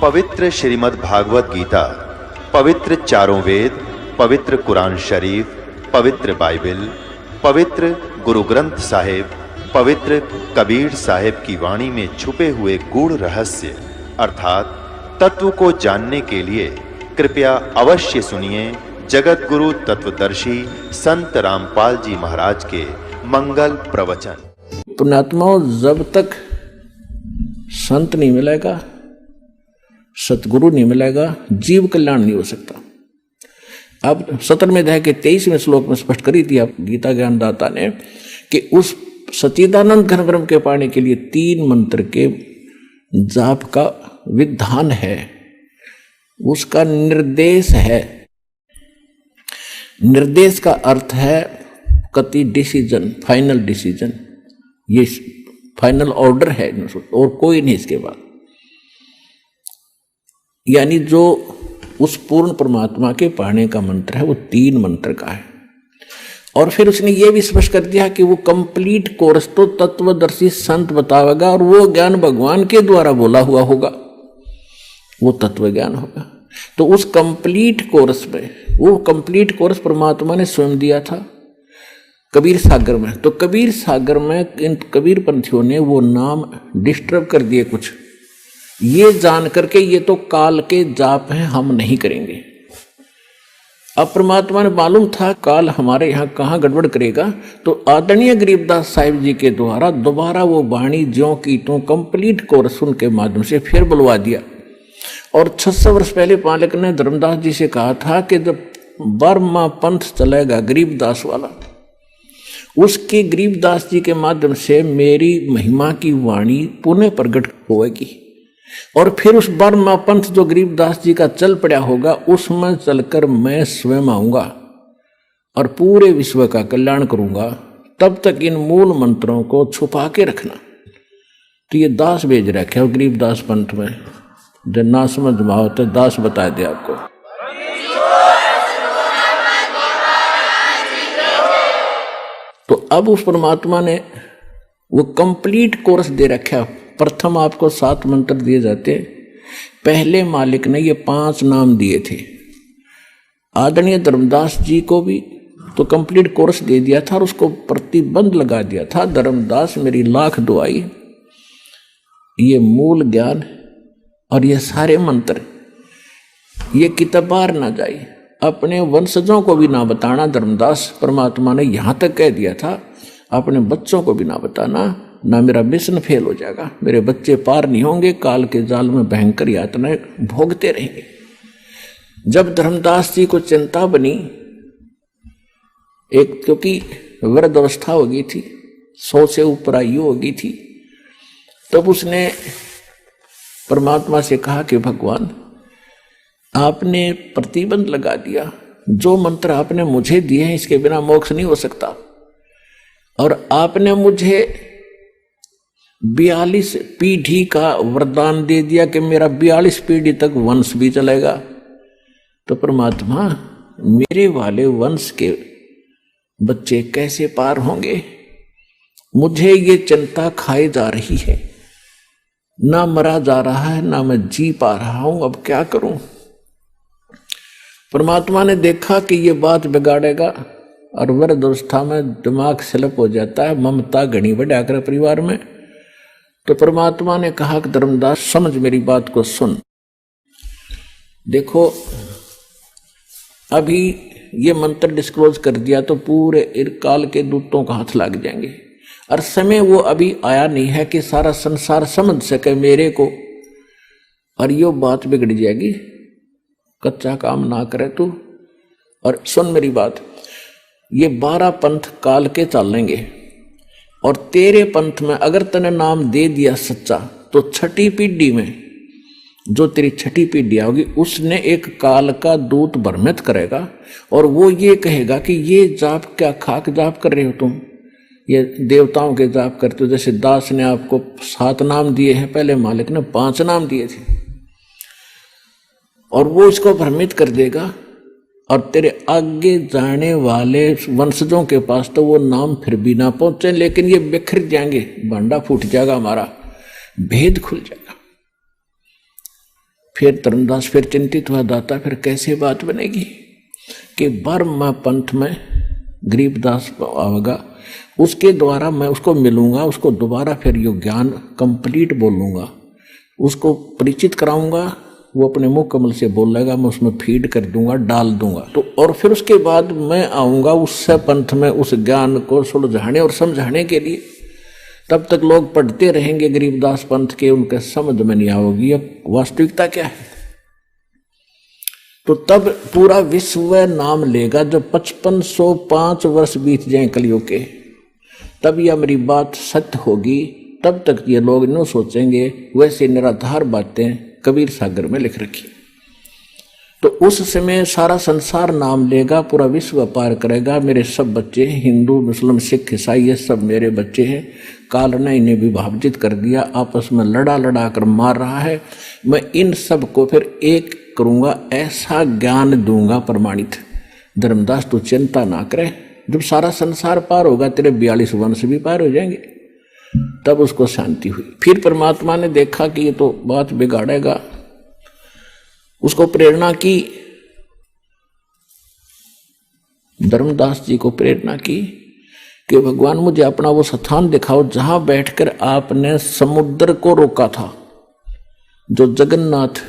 पवित्र श्रीमद् भागवत गीता, पवित्र चारों वेद, पवित्र कुरान शरीफ, पवित्र बाइबल, पवित्र गुरु ग्रंथ साहिब, पवित्र कबीर साहिब की वाणी में छुपे हुए गूढ़ रहस्य अर्थात तत्व को जानने के लिए कृपया अवश्य सुनिए जगत गुरु तत्वदर्शी संत रामपाल जी महाराज के मंगल प्रवचन। पुण्यात्माओं, जब तक संत नहीं मिलेगा, सतगुरु नहीं मिलेगा, जीव कल्याण नहीं हो सकता। अब 17वें अध्याय के 23वें श्लोक में स्पष्ट करी थी आप गीता ज्ञानदाता ने कि उस सच्चिदानंद घन ब्रह्म के पाने के लिए 3 मंत्र के जाप का विधान है, उसका निर्देश है। निर्देश का अर्थ है कति डिसीजन, फाइनल डिसीजन, ये फाइनल ऑर्डर है और कोई नहीं इसके बाद। यानी जो उस पूर्ण परमात्मा के पाने का मंत्र है वो 3 मंत्र का है। और फिर उसने ये भी स्पष्ट कर दिया कि वो कंप्लीट कोर्स तो तत्वदर्शी संत बतावेगा और वो ज्ञान भगवान के द्वारा बोला हुआ होगा, वो तत्व ज्ञान होगा। तो उस कंप्लीट कोर्स में, वो कंप्लीट कोर्स परमात्मा ने स्वयं दिया था कबीर सागर में। तो कबीर सागर में इन कबीर पंथियों ने वो नाम डिस्टर्ब कर दिए कुछ, ये जान करके ये तो काल के जाप हैं, हम नहीं करेंगे। अब परमात्मा ने मालूम था काल हमारे यहाँ कहाँ गड़बड़ करेगा, तो आदरणीय गरीबदास साहिब जी के द्वारा दोबारा वो वाणी ज्यों की त्यों कंप्लीट कोर्स उनके माध्यम से फिर बुलवा दिया। और 600 वर्ष पहले पालक ने धर्मदास जी से कहा था कि जब 12वां पंथ चलेगा गरीबदास वाला, उसके गरीबदास जी के माध्यम से मेरी महिमा की वाणी पुनः प्रकट होगी। और फिर उस 12वां पंथ जो गरीबदास जी का चल पड़ा होगा, उसमें चलकर मैं स्वयं आऊंगा और पूरे विश्व का कल्याण करूंगा। तब तक इन मूल मंत्रों को छुपा के रखना। तो ये दास भेज रखे हो गरीबदास पंथ में, जो ना समझ माओ तो दास बता दे आपको। तो अब उस परमात्मा ने वो कंप्लीट कोर्स दे रखा। प्रथम आपको 7 मंत्र दिए जाते। पहले मालिक ने ये 5 नाम दिए थे। आदरणीय धर्मदास जी को भी तो कंप्लीट कोर्स दे दिया था और उसको प्रतिबंध लगा दिया था, धर्मदास मेरी लाख दुआई, ये मूल ज्ञान और ये सारे मंत्र ये किताबार ना जाए, अपने वंशजों को भी ना बताना। धर्मदास परमात्मा ने यहां तक कह दिया था, अपने बच्चों को भी ना बताना, ना मेरा मिशन फेल हो जाएगा, मेरे बच्चे पार नहीं होंगे, काल के जाल में भयंकर यातनाएं भोगते रहेंगे। जब धर्मदास जी को चिंता बनी, एक क्योंकि वृद्ध अवस्था हो गई थी, 100 से ऊपर आयु हो गई थी, तब उसने परमात्मा से कहा कि भगवान आपने प्रतिबंध लगा दिया, जो मंत्र आपने मुझे दिए हैं इसके बिना मोक्ष नहीं हो सकता। और आपने मुझे 42 पीढ़ी का वरदान दे दिया कि मेरा 42 पीढ़ी तक वंश भी चलेगा। तो परमात्मा मेरे वाले वंश के बच्चे कैसे पार होंगे? मुझे ये चिंता खाई जा रही है, ना मरा जा रहा है, ना मैं जी पा रहा हूं, अब क्या करूं? परमात्मा ने देखा कि ये बात बिगाड़ेगा और वृद्ध अवस्था में दिमाग स्लिप हो जाता है, ममता घनी बढ़ा कर परिवार में। तो परमात्मा ने कहा कि धर्मदास समझ मेरी बात को सुन, देखो अभी ये मंत्र डिस्क्लोज कर दिया तो पूरे काल के दूतों का हाथ लग जाएंगे, और समय वो अभी आया नहीं है कि सारा संसार समझ सके मेरे को, और यो बात बिगड़ जाएगी। कच्चा काम ना करे तू, और सुन मेरी बात, ये 12 पंथ काल के चलेंगे, और तेरे पंथ में अगर तने नाम दे दिया सच्चा, तो 6ठी पीढ़ी में जो तेरी 6ठी पीढ़ी होगी उसने एक काल का दूत भ्रमित करेगा, और वो ये कहेगा कि ये जाप क्या खाक जाप कर रहे हो तुम, ये देवताओं के जाप करते हो। जैसे दास ने आपको 7 नाम दिए हैं, पहले मालिक ने 5 नाम दिए थे, और वो इसको भ्रमित कर देगा, और तेरे आगे जाने वाले वंशजों के पास तो वो नाम फिर भी ना पहुंचे, लेकिन ये बिखर जाएंगे, भांडा फूट जाएगा, हमारा भेद खुल जाएगा। फिर धर्मदास फिर चिंतित हुआ, दाता फिर कैसे बात बनेगी कि बर्मा पंथ में गरीबदास आवेगा, उसके द्वारा मैं उसको मिलूंगा, उसको दोबारा फिर यो ज्ञान कंप्लीट बोलूंगा, उसको परिचित कराऊंगा, वो अपने मुख कमल से बोलेगा, मैं उसमें फीड कर दूंगा, डाल दूंगा। तो और फिर उसके बाद मैं आऊंगा उससे पंथ में उस ज्ञान को सुलझाने और समझाने के लिए। तब तक लोग पढ़ते रहेंगे गरीबदास पंथ के, उनके समझ में नहीं आओगी अब वास्तविकता क्या है। तो तब पूरा विश्व नाम लेगा जब 5505 वर्ष बीत जाए कलयुग के, तब यह मेरी बात सत्य होगी। तब तक ये लोग न सोचेंगे वैसे निराधार बातें कबीर सागर में लिख रखी। तो उस समय सारा संसार नाम लेगा, पूरा विश्व पार करेगा। मेरे सब बच्चे हिंदू मुस्लिम सिख ईसाई ये सब मेरे बच्चे हैं। काल ने इन्हें विभाजित कर दिया, आपस में लड़ा लड़ा कर मार रहा है। मैं इन सब को फिर एक करूंगा, ऐसा ज्ञान दूंगा प्रमाणित। धर्मदास तू चिंता ना करे, जब सारा संसार पार होगा तेरे 42 वंश भी पार हो जाएंगे। तब उसको शांति हुई। फिर परमात्मा ने देखा कि ये तो बात बिगाड़ेगा, उसको प्रेरणा की, धर्मदास जी को प्रेरणा की कि भगवान मुझे अपना वो स्थान दिखाओ जहां बैठकर आपने समुद्र को रोका था, जो जगन्नाथ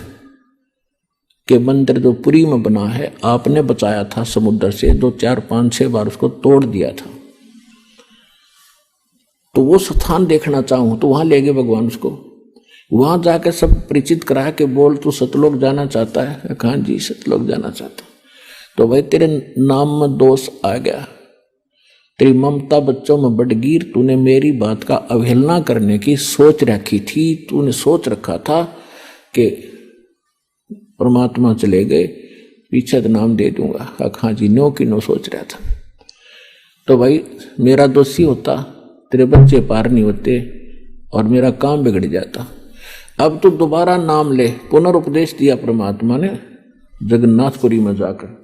के मंदिर जो पुरी में बना है, आपने बचाया था समुद्र से, जो 4 5 6 बार उसको तोड़ दिया था। तो वो स्थान देखना चाहूं, तो वहां ले गए भगवान उसको। वहां जाकर सब परिचित कराया कि बोल तू सतलोक जाना चाहता है? कहा जी सतलोक जाना चाहता। तो भाई तेरे नाम में दोष आ गया, तेरी ममता बच्चों में बढ़, तूने मेरी बात का अवहेलना करने की सोच रखी थी। तूने सोच रखा था कि परमात्मा चले गए, पीछे तो नाम दे दूंगा। हाँ जी, नो की नो सोच रहा था। तो भाई मेरा दोषी होता, तेरे बच्चे पार नहीं होते और मेरा काम बिगड़ जाता। अब तो दोबारा नाम ले, पुनरुपदेश दिया परमात्मा ने जगन्नाथपुरी में जाकर।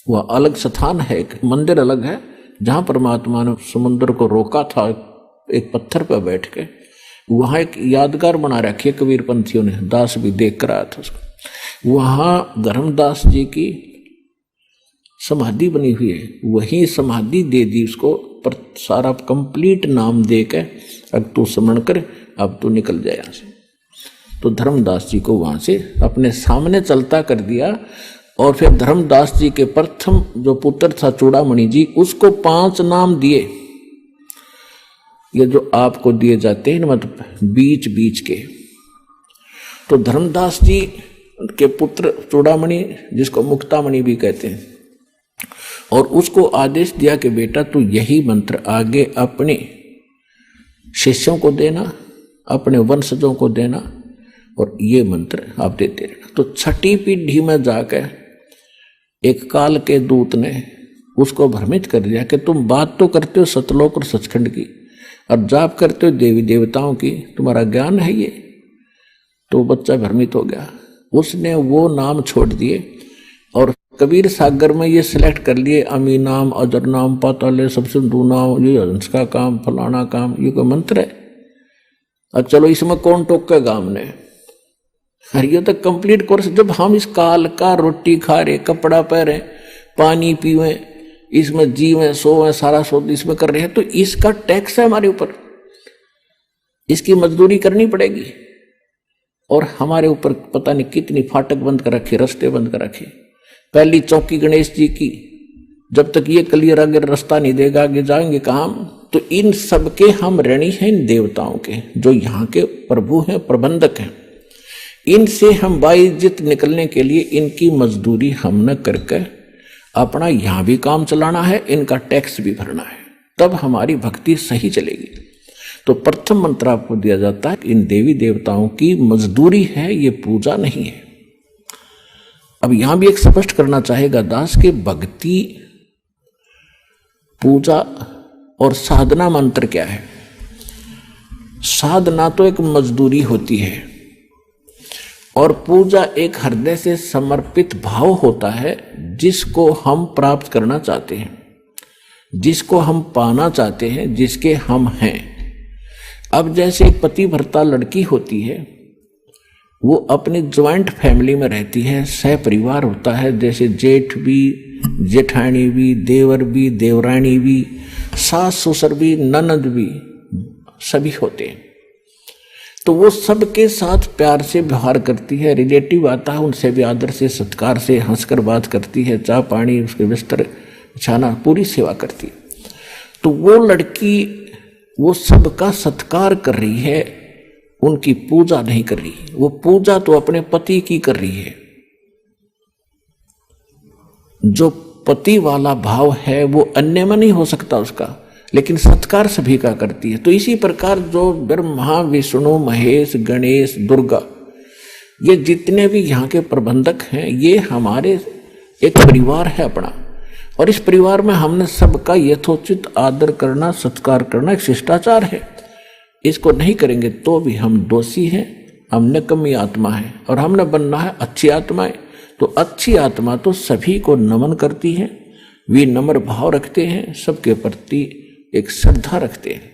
वह अलग स्थान है, एक मंदिर अलग है, जहां परमात्मा ने समुद्र को रोका था एक पत्थर पर बैठ के। वहां एक यादगार बना रखी है कबीर पंथियों ने, दास भी देख कर आया था उसको। वहां धर्मदास जी की समाधि बनी हुई है, वही समाधि दे दी उसको, पर सारा कंप्लीट नाम दे के अब तू स्मरण कर, अब तू निकल जाए यहाँ से। तो धर्मदास जी को वहां से अपने सामने चलता कर दिया। और फिर धर्मदास जी के प्रथम जो पुत्र था चूड़ामणि जी, उसको 5 नाम दिए। ये जो आपको दिए जाते हैं मतलब बीच बीच के। तो धर्मदास जी के पुत्र चूड़ामणि, जिसको मुक्तामणि भी कहते हैं, और उसको आदेश दिया कि बेटा तू यही मंत्र आगे अपने शिष्यों को देना, अपने वंशजों को देना, और ये मंत्र आप देते रहना। तो 6ठी पीढ़ी में जाकर एक काल के दूत ने उसको भ्रमित कर दिया कि तुम बात तो करते हो सतलोक और सचखंड की, और जाप करते हो देवी देवताओं की, तुम्हारा ज्ञान है ये। तो बच्चा भ्रमित हो गया, उसने वो नाम छोड़ दिए और कबीर सागर में ये सिलेक्ट कर लिए अमी नाम, अजर नाम, पाताले, सबसिंधु नाम, ये हंस का काम, फलाना काम, ये कोई मंत्र है। अब चलो इसमें कौन टोकेगा हमने? अरे ये तो कंप्लीट कोर्स। जब हम इस काल का रोटी खा रहे, कपड़ा पहरे, पानी पीवे, इसमें जीवें सोवें, सारा शोध इसमें कर रहे हैं, तो इसका टैक्स है हमारे ऊपर, इसकी मजदूरी करनी पड़ेगी। और हमारे ऊपर पता नहीं कितनी फाटक बंद कर रखे, रास्ते बंद कर रखे। पहली चौकी गणेश जी की, जब तक ये क्लियर आगे रास्ता नहीं देगा आगे जाएंगे कहाँ? तो इन सबके हम ऋणी हैं इन देवताओं के, जो यहाँ के प्रभु हैं, प्रबंधक हैं। इनसे हम बाइज्जत निकलने के लिए इनकी मजदूरी हम न करके अपना यहाँ भी काम चलाना है, इनका टैक्स भी भरना है, तब हमारी भक्ति सही चलेगी। तो प्रथम मंत्र आपको दिया जाता है, इन देवी देवताओं की मजदूरी है, ये पूजा नहीं है। अब यहां भी एक स्पष्ट करना चाहेगा दास के भक्ति, पूजा और साधना मंत्र क्या है। साधना तो एक मजदूरी होती है और पूजा एक हृदय से समर्पित भाव होता है, जिसको हम प्राप्त करना चाहते हैं, जिसको हम पाना चाहते हैं, जिसके हम हैं। अब जैसे पति भर्ता लड़की होती है, वो अपनी ज्वाइंट फैमिली में रहती है, सह परिवार होता है, जैसे जेठ भी, जेठानी भी, देवर भी, देवरानी भी, सास ससुर भी, ननद भी, सभी होते हैं। तो वो सबके साथ प्यार से व्यवहार करती है। रिलेटिव आता है उनसे भी आदर से, सत्कार से, हंसकर बात करती है, चाय पानी, उसके बिस्तर बिछाना, पूरी सेवा करती है। तो वो लड़की वो सबका सत्कार कर रही है, उनकी पूजा नहीं कर रही। वो पूजा तो अपने पति की कर रही है। जो पति वाला भाव है वो अन्य में नहीं हो सकता उसका, लेकिन सत्कार सभी का करती है। तो इसी प्रकार जो ब्रह्मा, विष्णु, महेश, गणेश, दुर्गा, ये जितने भी यहाँ के प्रबंधक हैं, ये हमारे एक परिवार है अपना, और इस परिवार में हमने सबका यथोचित आदर करना, सत्कार करना एक शिष्टाचार है। इसको नहीं करेंगे तो भी हम दोषी हैं, हम निकम्मी आत्मा है, और हमने बनना है अच्छी आत्माएं। तो अच्छी आत्मा तो सभी को नमन करती है, विनम्र भाव रखते हैं, सबके प्रति एक श्रद्धा रखते हैं।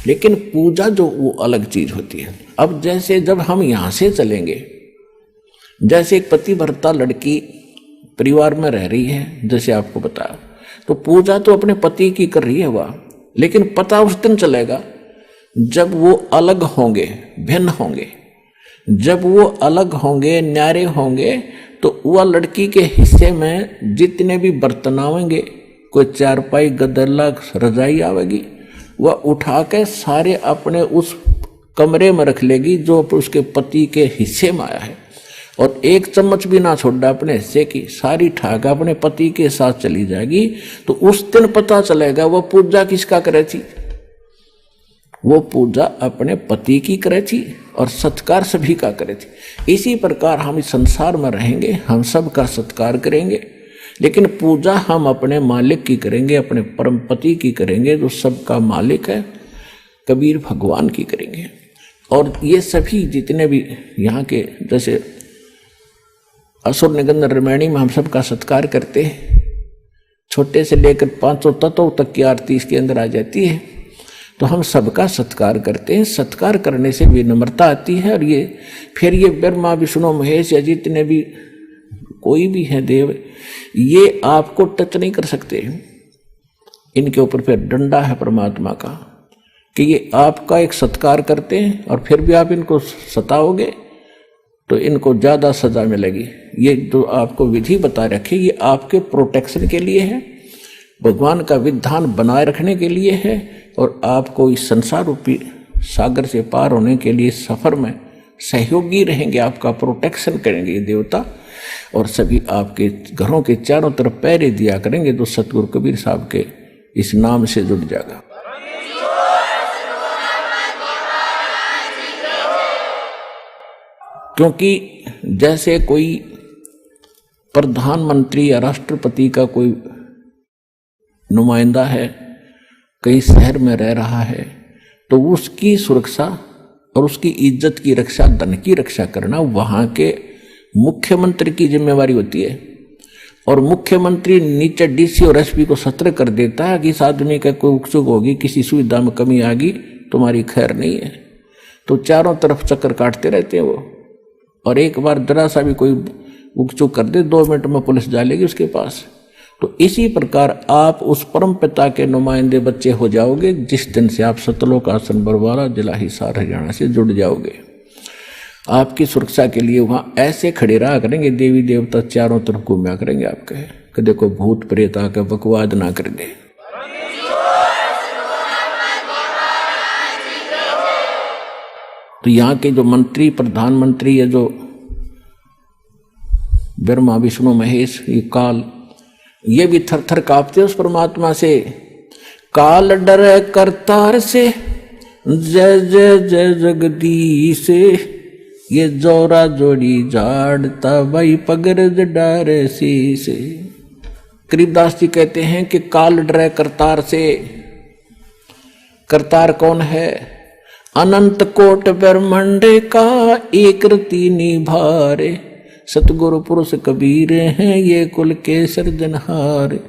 लेकिन पूजा जो वो अलग चीज होती है। अब जैसे जब हम यहां से चलेंगे, जैसे एक पतिव्रता लड़की परिवार में रह रही है, जैसे आपको बताया, तो पूजा तो अपने पति की कर रही है वह, लेकिन पता उस दिन चलेगा जब वो अलग होंगे, भिन्न होंगे। जब वो अलग होंगे, न्यारे होंगे, तो वह लड़की के हिस्से में जितने भी बर्तन आवेंगे, कोई चारपाई, गदला, रजाई आवेगी, वह उठा के सारे अपने उस कमरे में रख लेगी जो उसके पति के हिस्से में आया है, और एक चम्मच भी ना छोड़ा अपने हिस्से की, सारी ठाक अपने पति के साथ चली जाएगी। तो उस दिन पता चलेगा वह पूजा किसका करे थी। वो पूजा अपने पति की करे थी और सत्कार सभी का करे थी। इसी प्रकार हम इस संसार में रहेंगे, हम सब का सत्कार करेंगे, लेकिन पूजा हम अपने मालिक की करेंगे, अपने परम पति की करेंगे जो सबका मालिक है, कबीर भगवान की करेंगे। और ये सभी जितने भी यहाँ के, जैसे असुर निगंधन रामायणी में हम सबका सत्कार करते हैं, छोटे से लेकर 500 तत्वों तक की आरती इसके अंदर आ जाती है। तो हम सबका सत्कार करते हैं। सत्कार करने से विनम्रता आती है, और ये फिर ये ब्रह्मा, विष्णु, महेश या जितने भी कोई भी है देव, ये आपको टच नहीं कर सकते। इनके ऊपर फिर डंडा है परमात्मा का कि ये आपका एक सत्कार करते हैं, और फिर भी आप इनको सताओगे तो इनको ज्यादा सजा मिलेगी। ये जो आपको विधि बता रखी, ये आपके प्रोटेक्शन के लिए है, भगवान का विधान बनाए रखने के लिए है, और आपको इस संसार रूपी सागर से पार होने के लिए सफर में सहयोगी रहेंगे, आपका प्रोटेक्शन करेंगे ये देवता, और सभी आपके घरों के चारों तरफ पहरे दिया करेंगे। तो सतगुरु कबीर साहब के इस नाम से जुड़ जाएगा। क्योंकि जैसे कोई प्रधानमंत्री या राष्ट्रपति का कोई नुमाइंदा है, कई शहर में रह रहा है, तो उसकी सुरक्षा और उसकी इज्जत की रक्षा, धन की रक्षा करना वहां के मुख्यमंत्री की जिम्मेवारी होती है। और मुख्यमंत्री नीचे डीसी और एसपी को सतर्क कर देता है कि इस आदमी का कोई उत्सुक होगी, किसी सुविधा में कमी आ गई, तुम्हारी खैर नहीं है। तो चारों तरफ चक्कर काटते रहते हैं वो, और एक बार जरा सा भी कोई उकचुक कर दे, 2 मिनट में पुलिस डालेगी उसके पास। तो इसी प्रकार आप उस परम पिता के नुमाइंदे बच्चे हो जाओगे जिस दिन से आप सतलोक आसन बरवाला, जिला हिसार, हरियाणा से जुड़ जाओगे। आपकी सुरक्षा के लिए वहां ऐसे खड़े रहा करेंगे, देवी देवता चारों तरफ घूमया करेंगे आपके, कि देखो भूत प्रेत आकर बकवाद ना कर दे। तो यहाँ के जो मंत्री, प्रधानमंत्री या जो ब्रह्मा, विष्णु, महेश, ये काल, ये भी थर थर कांपते उस परमात्मा से। काल डरे करतार से, जय जय जय जगदीश, ये जोरा जोड़ी झाड़ता भाई पगरज डारे शीश। करीबदास जी कहते हैं कि काल डरे करतार से। करतार कौन है? अनंत कोट ब्रह्मांड का एक रति निभारे, सतगुरु पुरुष कबीर हैं ये कुल के सृजनहार।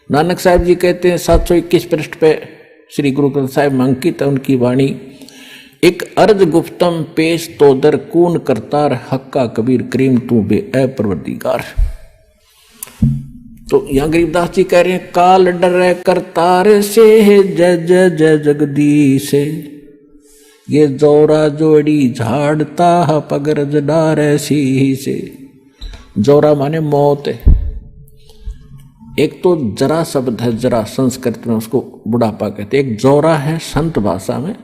नानक साहब जी कहते हैं 721 पृष्ठ पे श्री गुरु ग्रंथ साहिब में अंकित है उनकी वाणी एक अर्ज गुप्तम पेश तोदर कून करतार हक्का कबीर करीम तू बे ए परवरदिगार। तो यहां गरीबदास जी कह रहे हैं काल डरे करतार से जय जय जय जगदीश। ये जोरा जोड़ी झाड़ता पगरज डारे सी से। जोरा माने मौत है। एक तो जरा शब्द है, जरा संस्कृत में उसको बुढ़ापा कहते हैं। एक जोरा है संत भाषा में,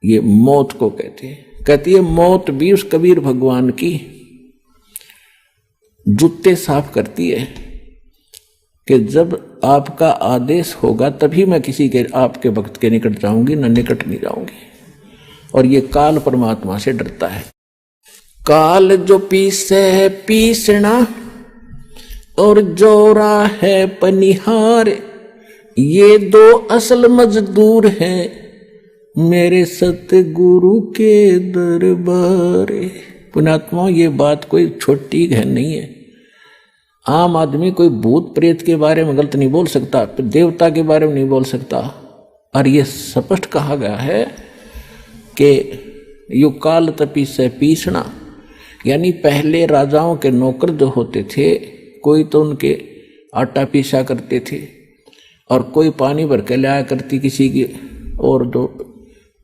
ये मौत को कहते हैं। कहती है मौत भी उस कबीर भगवान की जूते साफ करती है कि जब आपका आदेश होगा तभी मैं किसी के आपके भक्त के निकट जाऊंगी, न निकट नहीं जाऊंगी। और ये काल परमात्मा से डरता है। काल जो पीसे है पीसना और जोरा है पनिहार, ये दो असल मजदूर हैं मेरे सतगुरु के दरबार। पुण्यात्मा ये बात कोई छोटी गहन नहीं है। आम आदमी कोई भूत प्रेत के बारे में गलत नहीं बोल सकता, देवता के बारे में नहीं बोल सकता। और ये स्पष्ट कहा गया है कि यु काल तपी से पीसना, यानी पहले राजाओं के नौकर जो होते थे, कोई तो उनके आटा पीसा करते थे और कोई पानी भर के लाया करती किसी की, और जो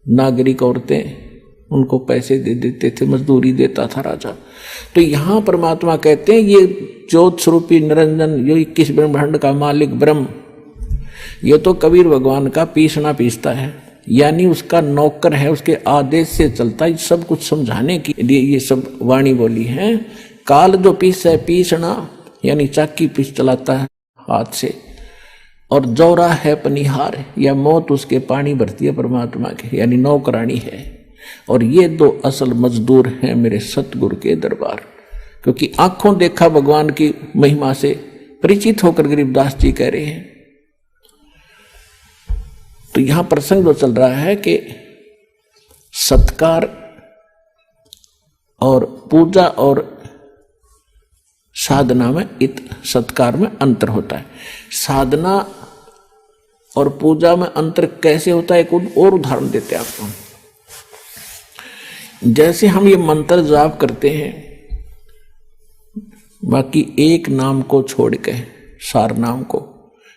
नागरिक औरतें उनको पैसे दे देते थे, मजदूरी देता था राजा। तो यहाँ परमात्मा कहते हैं ये ज्योत स्वरूपी निरंजन, जो 21 ब्रह्मांड का मालिक ब्रह्म, ये तो कबीर भगवान का पीसना पीसता है, यानी उसका नौकर है, उसके आदेश से चलता है। सब कुछ समझाने के लिए ये सब वाणी बोली है। काल जो पीस है पीसना, यानी चाकी पीस चलाता है हाथ से, और जोरा है पनिहार, या मौत उसके पानी भरती है परमात्मा के, यानी नौकरानी है। और ये दो असल मजदूर हैं मेरे सतगुरु के दरबार। क्योंकि आंखों देखा भगवान की महिमा से परिचित होकर गरीबदास जी कह रहे हैं। तो यहां प्रसंग जो चल रहा है कि सत्कार और पूजा और साधना में सत्कार में अंतर होता है। साधना और पूजा में अंतर कैसे होता है, एक और उदाहरण देते हैं आपको। जैसे हम ये मंत्र जाप करते हैं, बाकी एक नाम को छोड़ के सार नाम को,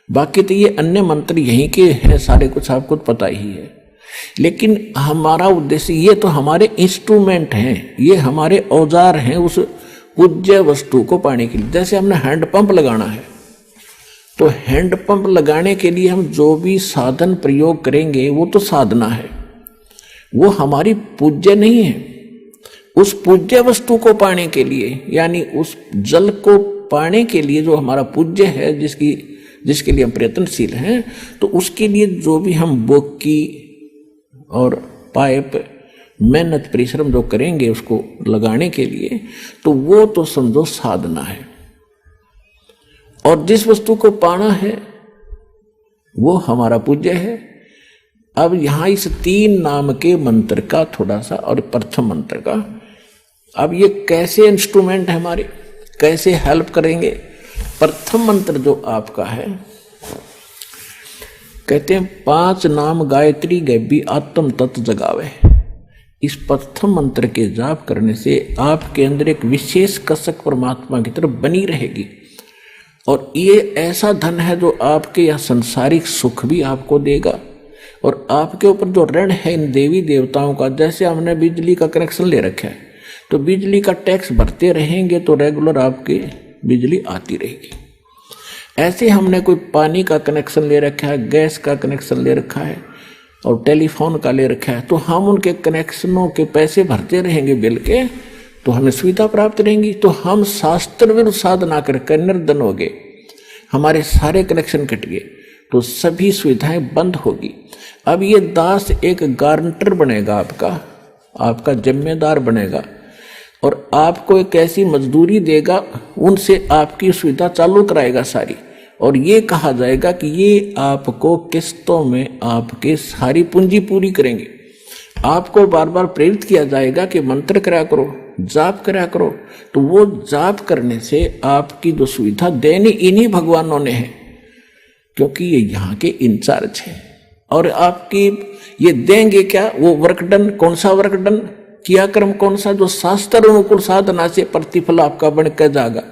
बाकी तो ये अन्य मंत्र यहीं के हैं सारे, कुछ आपको पता ही है। लेकिन हमारा उद्देश्य, ये तो हमारे इंस्ट्रूमेंट हैं, ये हमारे औजार हैं उस पूज्य वस्तु को पाने के लिए। जैसे हमने हैंडपंप लगाना है, तो हैंडपंप लगाने के लिए हम जो भी साधन प्रयोग करेंगे वो तो साधना है, वो हमारी पूज्य नहीं है। उस पूज्य वस्तु को पाने के लिए, यानी उस जल को पाने के लिए जो हमारा पूज्य है, जिसके लिए हम प्रयत्नशील हैं, तो उसके लिए जो भी हम बोकी और पाइप मेहनत परिश्रम जो करेंगे उसको लगाने के लिए, तो वो तो समझो साधना है। और जिस वस्तु को पाना है वो हमारा पूज्य है। अब यहां इस 3 नाम के मंत्र का थोड़ा सा, और प्रथम मंत्र का, अब ये कैसे इंस्ट्रूमेंट है हमारे, कैसे हेल्प करेंगे। प्रथम मंत्र जो आपका है, कहते हैं 5 नाम गायत्री गैबी आत्म तत्व जगावे। इस प्रथम मंत्र के जाप करने से आपके अंदर एक विशेष कसक परमात्मा की तरफ बनी रहेगी। और ये ऐसा धन है जो आपके यह संसारिक सुख भी आपको देगा, और आपके ऊपर जो ऋण है इन देवी देवताओं का, जैसे हमने बिजली का कनेक्शन ले रखा है, तो बिजली का टैक्स भरते रहेंगे तो रेगुलर आपकी बिजली आती रहेगी। ऐसे हमने कोई पानी का कनेक्शन ले रखा है, गैस का कनेक्शन ले रखा है और टेलीफोन का ले रखा है, तो हम उनके कनेक्शनों के पैसे भरते रहेंगे बिल के, तो हमें सुविधा प्राप्त रहेंगी। तो हम शास्त्र विरुद्ध साधना करके निर्धन हो गए, हमारे सारे कनेक्शन कट गए, तो सभी सुविधाएं बंद होगी। अब ये दास एक गारंटर बनेगा, आपका जिम्मेदार बनेगा, और आपको एक ऐसी मजदूरी देगा, उनसे आपकी सुविधा चालू कराएगा सारी। और ये कहा जाएगा कि ये आपको किस्तों में आपके सारी पूंजी पूरी करेंगे। आपको बार बार प्रेरित किया जाएगा कि मंत्र करा करो, जाप करा करो, तो वो जाप करने से आपकी जो सुविधा देनी इन्हीं भगवानों ने है, क्योंकि ये यहाँ के इंचार्ज हैं। और आपकी ये देंगे क्या, वो वर्कडन, कौन सा वर्कडन, क्रियाक्रम कौन सा, जो शास्त्र अनुकूल साधना से प्रतिफल आपका बन कर जाएगा,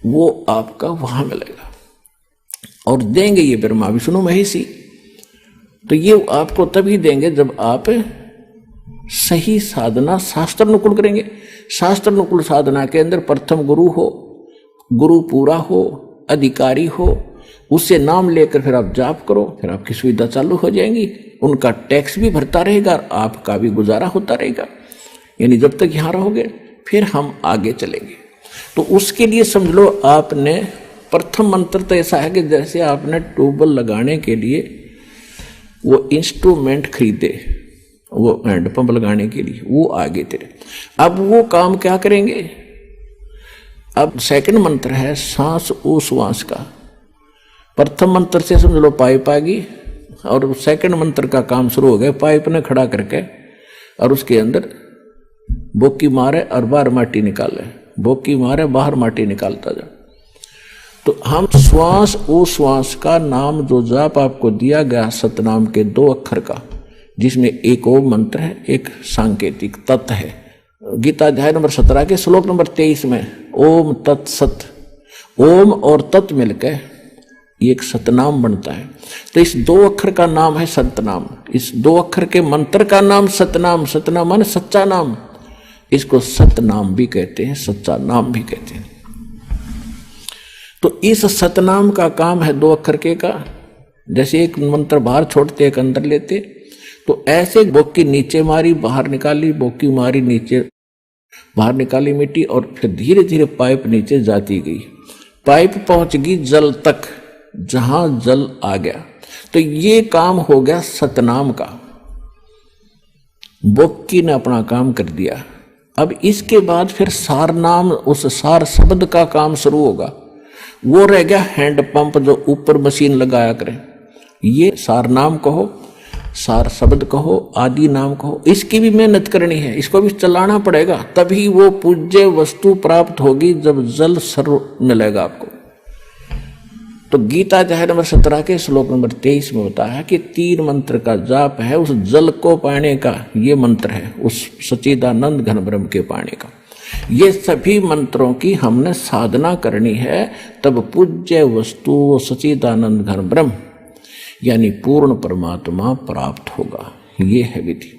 वो आपका वहां मिलेगा। और देंगे ये ब्रह्मा विष्णु महेशी, तो ये आपको तभी देंगे जब आप सही साधना शास्त्र अनुकूल करेंगे। शास्त्र अनुकूल साधना के अंदर प्रथम गुरु हो, गुरु पूरा हो, अधिकारी हो, उससे नाम लेकर फिर आप जाप करो, फिर आपकी सुविधा चालू हो जाएंगी। उनका टैक्स भी भरता रहेगा और आपका भी गुजारा होता रहेगा। यानी जब तक यहाँ रहोगे फिर हम आगे चलेंगे। तो उसके लिए समझ लो आपने प्रथम मंत्र तो ऐसा है कि जैसे आपने ट्यूबवेल लगाने के लिए वो इंस्ट्रूमेंट खरीदे, वो हैंडपंप लगाने के लिए, वो आगे तेरे। अब वो काम क्या करेंगे? अब सेकंड मंत्र है सांस उश्वास का। प्रथम मंत्र से समझ लो पाइप आ गई और सेकंड मंत्र का काम शुरू हो गया। पाइप ने खड़ा करके और उसके अंदर बोकी मारे और बाहर माटी निकाले, बोकी मारे बाहर माटी निकालता जा। तो हम श्वास उश्वास का नाम जो जाप आपको दिया गया सतनाम के 2 अक्षर का, जिसमें एक ओम मंत्र है, एक सांकेतिक तत् है। गीता अध्याय नंबर 17 के श्लोक नंबर 23 में ओम तत्सत, ओम और तत् मिलकर ये एक सतनाम बनता है। तो इस 2 अक्षर का नाम है सतनाम। इस 2 अक्षर के मंत्र का नाम सतनाम, सतनाम माने सच्चा नाम। इसको सतनाम भी कहते हैं, सच्चा नाम भी कहते हैं। तो इस सतनाम का काम है 2 अक्षर के का। जैसे एक मंत्र बाहर छोड़ते एक अंदर लेते, तो ऐसे बोकी नीचे मारी बाहर निकाली, बोकी मारी नीचे बाहर निकाली मिट्टी, और फिर धीरे धीरे पाइप नीचे जाती गई। पाइप पहुंच गई जल तक, जहां जल आ गया। तो ये काम हो गया सतनाम का। बोकी ने अपना काम कर दिया। अब इसके बाद फिर सार नाम, उस सार शब्द का काम शुरू होगा। वो रह गया हैंडपंप जो ऊपर मशीन लगाया करे। ये सार नाम कहो, सार शब्द कहो, आदि नाम कहो, इसकी भी मेहनत करनी है, इसको भी चलाना पड़ेगा, तभी वो पूज्य वस्तु प्राप्त होगी जब जल सर्व मिलेगा आपको। तो गीता अध्याय नंबर 17 के श्लोक नंबर 23 में होता है कि 3 मंत्र का जाप है उस जल को पाने का। ये मंत्र है उस सच्चिदानंद घन ब्रह्म के पाने का। ये सभी मंत्रों की हमने साधना करनी है, तब पूज्य वस्तु सच्चिदानंद घन ब्रह्म यानी पूर्ण परमात्मा प्राप्त होगा। ये है विधि।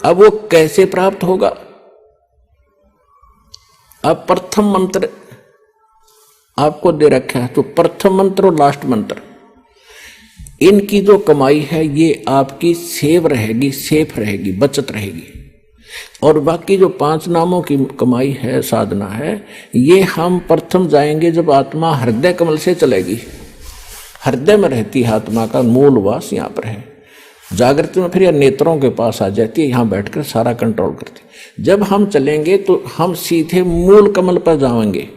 अब वो कैसे प्राप्त होगा? अब प्रथम मंत्र आपको दे रखा है, तो प्रथम मंत्र और लास्ट मंत्र, इनकी जो कमाई है ये आपकी सेव रहेगी, सेफ रहेगी, बचत रहेगी। और बाकी जो 5 नामों की कमाई है, साधना है, ये हम प्रथम जाएंगे जब आत्मा हृदय कमल से चलेगी। हृदय में रहती है आत्मा का मूल वास, यहाँ पर है। जागृति में फिर यह नेत्रों के पास आ जाती है, यहाँ बैठकर सारा कंट्रोल करती है। जब हम चलेंगे तो हम सीधे मूल कमल पर जाएंगे।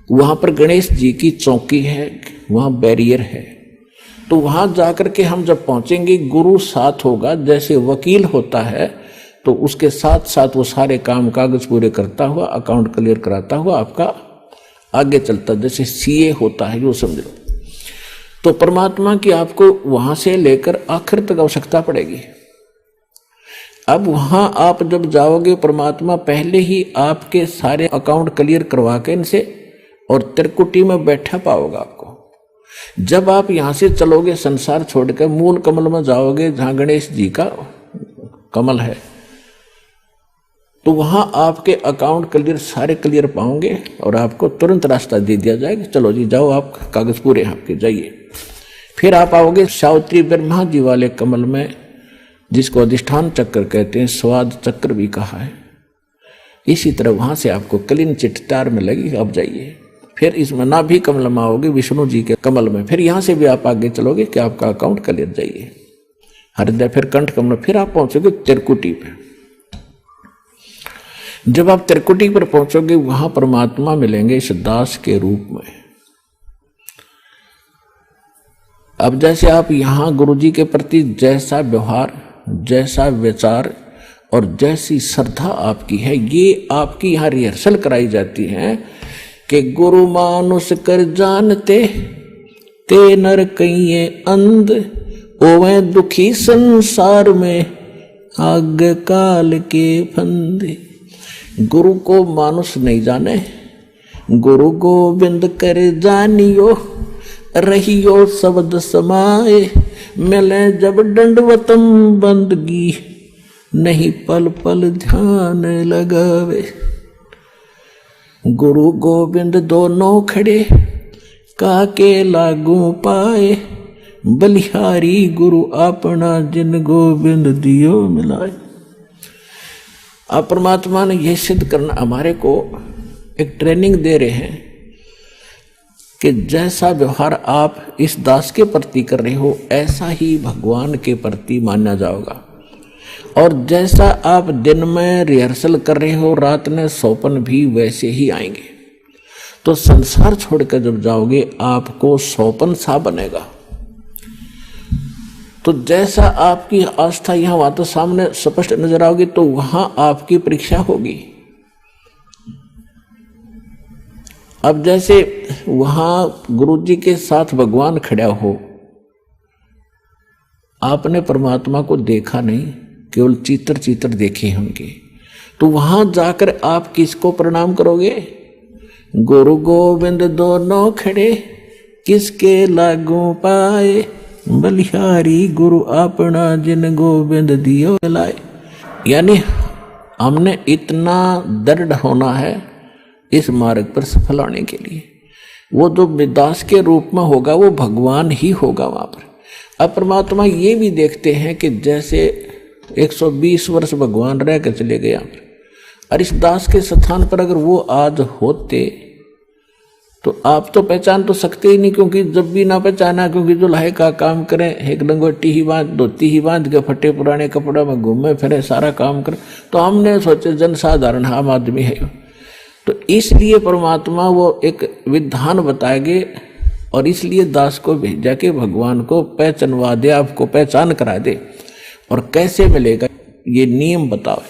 वहां पर गणेश जी की चौकी है, वहां बैरियर है। तो वहां जाकर के हम जब पहुंचेंगे, गुरु साथ होगा। जैसे वकील होता है तो उसके साथ साथ वो सारे काम कागज पूरे करता हुआ, अकाउंट क्लियर कराता हुआ आपका आगे चलता, जैसे सीए होता है, जो समझ लो। तो परमात्मा की आपको वहां से लेकर आखिर तक आवश्यकता पड़ेगी। अब वहां आप जब जाओगे, परमात्मा पहले ही आपके सारे अकाउंट क्लियर करवा के इनसे और त्रिकुटी में बैठा पाओगे आपको। जब आप यहां से चलोगे, संसार छोड़कर मूल कमल में जाओगे, जहां गणेश जी का कमल है, तो वहां आपके अकाउंट क्लियर, सारे क्लियर पाओगे और आपको तुरंत रास्ता दे दिया जाएगा। चलो जी जाओ, आप कागज पूरे आपके, जाइए। फिर आप आओगे सावित्री ब्रह्मा जी वाले कमल में, जिसको अधिष्ठान चक्र कहते हैं, स्वाद चक्र भी कहा है। इसी तरह वहां से आपको क्लीन चिट तैयार मिलेगी, आप जाइए। फिर इसमें नाभि कमल में आओगे विष्णु जी के कमल में। फिर यहां से भी आप आगे चलोगे कि आपका अकाउंट क्लियर, जाइए हृदय, फिर कंठ कमल, फिर आप पहुंचोगे त्रिकुटी पे। जब आप त्रिकुटी पर पहुंचोगे, वहां परमात्मा मिलेंगे इस दास के रूप में। अब जैसे आप यहां गुरु जी के प्रति जैसा व्यवहार, जैसा विचार और जैसी श्रद्धा आपकी है, ये आपकी यहां रिहर्सल कराई जाती है कि गुरु मानुष कर जानते ते नर कहिए अंध, ओवे दुखी संसार में आग काल के फंदे। गुरु को मानुष नहीं जाने, गुरु गोविंद कर जानियो, रहियो शब्द समाए, मिले जब दंडवतम बंदगी, नहीं पल पल ध्यान लगावे। गुरु गोविंद दोनों खड़े काके लागू पाए, बलिहारी गुरु अपना जिन गोविंद दियो मिलाए। अब परमात्मा ने यह सिद्ध करना हमारे को एक ट्रेनिंग दे रहे हैं कि जैसा व्यवहार आप इस दास के प्रति कर रहे हो ऐसा ही भगवान के प्रति माना जाएगा, और जैसा आप दिन में रिहर्सल कर रहे हो रात में सौपन भी वैसे ही आएंगे। तो संसार छोड़कर जब जाओगे आपको सौपन सा बनेगा। तो जैसा आपकी आस्था यहाँ वहां तो सामने स्पष्ट नजर आओगी, तो वहां आपकी परीक्षा होगी। अब जैसे वहां गुरुजी के साथ भगवान खड़ा हो, आपने परमात्मा को देखा नहीं, केवल चित्र चित्र देखे हैं उनके, तो वहां जाकर आप किसको प्रणाम करोगे? गुरु गोविंद दोनों खड़े किसके लागू पाए, बलिहारी गुरु अपना जिन गोविंद दियो लाए। यानी हमने इतना दृढ़ होना है इस मार्ग पर सफल होने के लिए। वो जो दास के रूप में होगा वो भगवान ही होगा वहां पर। अब परमात्मा ये भी देखते हैं कि जैसे 120 वर्ष भगवान रह कर चले गए यहाँ पर, और इस दास के स्थान पर अगर वो आज होते तो आप तो पहचान तो सकते ही नहीं, क्योंकि जब भी ना पहचाना, क्योंकि जो लाहे का काम करें, एक लंगोटी ही बांध धोती ही बांध के फटे पुराने कपड़ा में घूमे फिरे सारा काम करें, तो हमने सोचे जनसाधारण आम आदमी है। तो इसलिए परमात्मा वो एक विधान बताएंगे और इसलिए दास को भेजा के भगवान को पहचानवा दे, आपको पहचान करा दे, और कैसे मिलेगा ये नियम बताओ।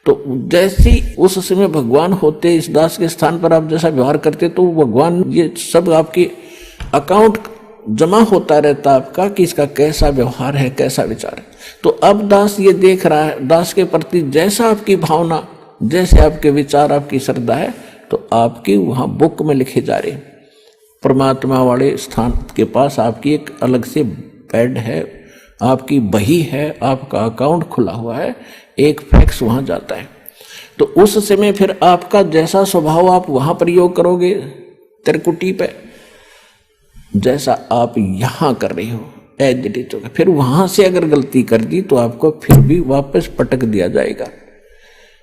तो जैसे उस समय भगवान होते इस दास के स्थान पर आप जैसा व्यवहार करते, तो भगवान ये सब आपकी अकाउंट जमा होता रहता आपका कि इसका कैसा व्यवहार है, कैसा विचार है। तो अब दास ये देख रहा है, दास के प्रति जैसा आपकी भावना, जैसे आपके विचार, आपकी श्रद्धा है, तो आपकी वहां बुक में लिखे जा रहे। परमात्मा वाले स्थान के पास आपकी एक अलग से पैड है, आपकी बही है, आपका अकाउंट खुला हुआ है, एक फैक्स वहां जाता है। तो उस समय फिर आपका जैसा स्वभाव आप वहां प्रयोग करोगे त्रिकुटी पे, जैसा आप यहां कर रहे हो एडिट होगा। फिर वहां से अगर गलती कर दी तो आपको फिर भी वापस पटक दिया जाएगा,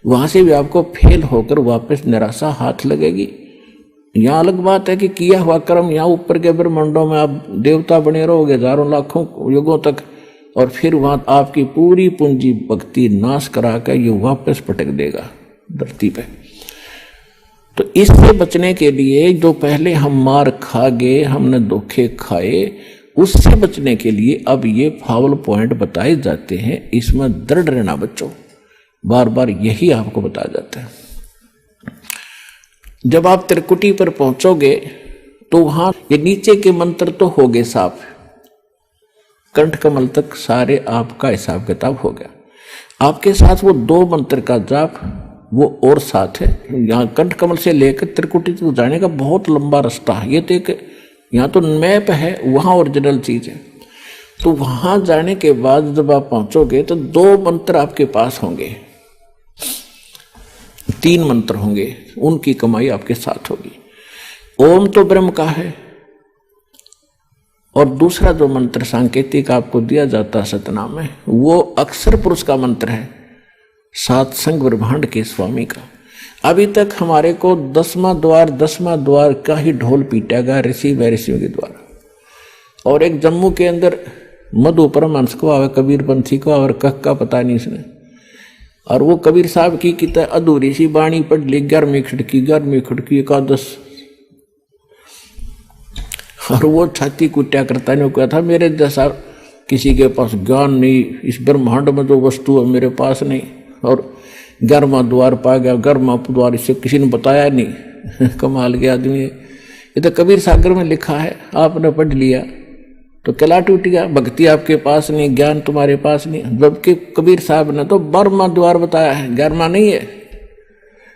वहां से भी आपको फेल होकर वापस निराशा हाथ लगेगी। यहाँ अलग बात है कि किया हुआ कर्म यहाँ ऊपर के ब्रह्मांडों में आप देवता बने रहोगे हजारों लाखों युगों तक, और फिर वहां आपकी पूरी पूंजी भक्ति नाश करा कर ये वापस पटक देगा धरती पे। तो इससे बचने के लिए जो पहले हम मार खा गए, हमने धोखे खाए, उससे बचने के लिए अब ये फावल पॉइंट बताए जाते हैं। इसमें दृढ़ रहना बच्चों, बार बार यही आपको बताया जाता है। जब आप त्रिकुटी पर पहुंचोगे तो वहां ये नीचे के मंत्र तो हो गए साफ, कंठ कमल तक सारे आपका हिसाब किताब हो गया। आपके साथ वो 2 मंत्र का जाप वो और साथ है। यहाँ कंठ कमल से लेकर त्रिकुटी तक जाने का बहुत लंबा रास्ता है। ये तो एक यहाँ तो मैप है, वहाँ ओरिजिनल चीज है। तो वहां जाने के बाद जब आप पहुंचोगे तो 2 मंत्र आपके पास होंगे, 3 मंत्र होंगे, उनकी कमाई आपके साथ होगी। ओम तो ब्रह्म का है, और दूसरा जो मंत्र सांकेतिक आपको दिया जाता है सतनाम में, वो अक्षर पुरुष का मंत्र है, सात संग ब्रह्मांड के स्वामी का। अभी तक हमारे को 10वां द्वार का ही ढोल पीटा गया ऋषि व ऋषियों के द्वारा। और एक जम्मू के अंदर मधु परमहंस को आवे, कबीर पंथी को और कख का पता नहीं इसने, और वो कबीर साहब की किताब अधूरी सी बाणी पढ़ ली, 11वीं खिड़की एकादश, और वो छाती कुट्या करता नहीं, कहता था मेरे जैसा किसी के पास ज्ञान नहीं, इस ब्रह्मांड में जो वस्तु है मेरे पास नहीं, और 11वां द्वार पा गया, 11वां द्वार इसे किसी ने बताया नहीं, कमाल के आदमी है, ये तो कबीर सागर में लिखा है, आपने पढ़ लिया तो किला टूट गया। भक्ति आपके पास नहीं, ज्ञान तुम्हारे पास नहीं। जबकि कबीर साहब ने तो 12वां द्वार बताया है, 11वां नहीं है।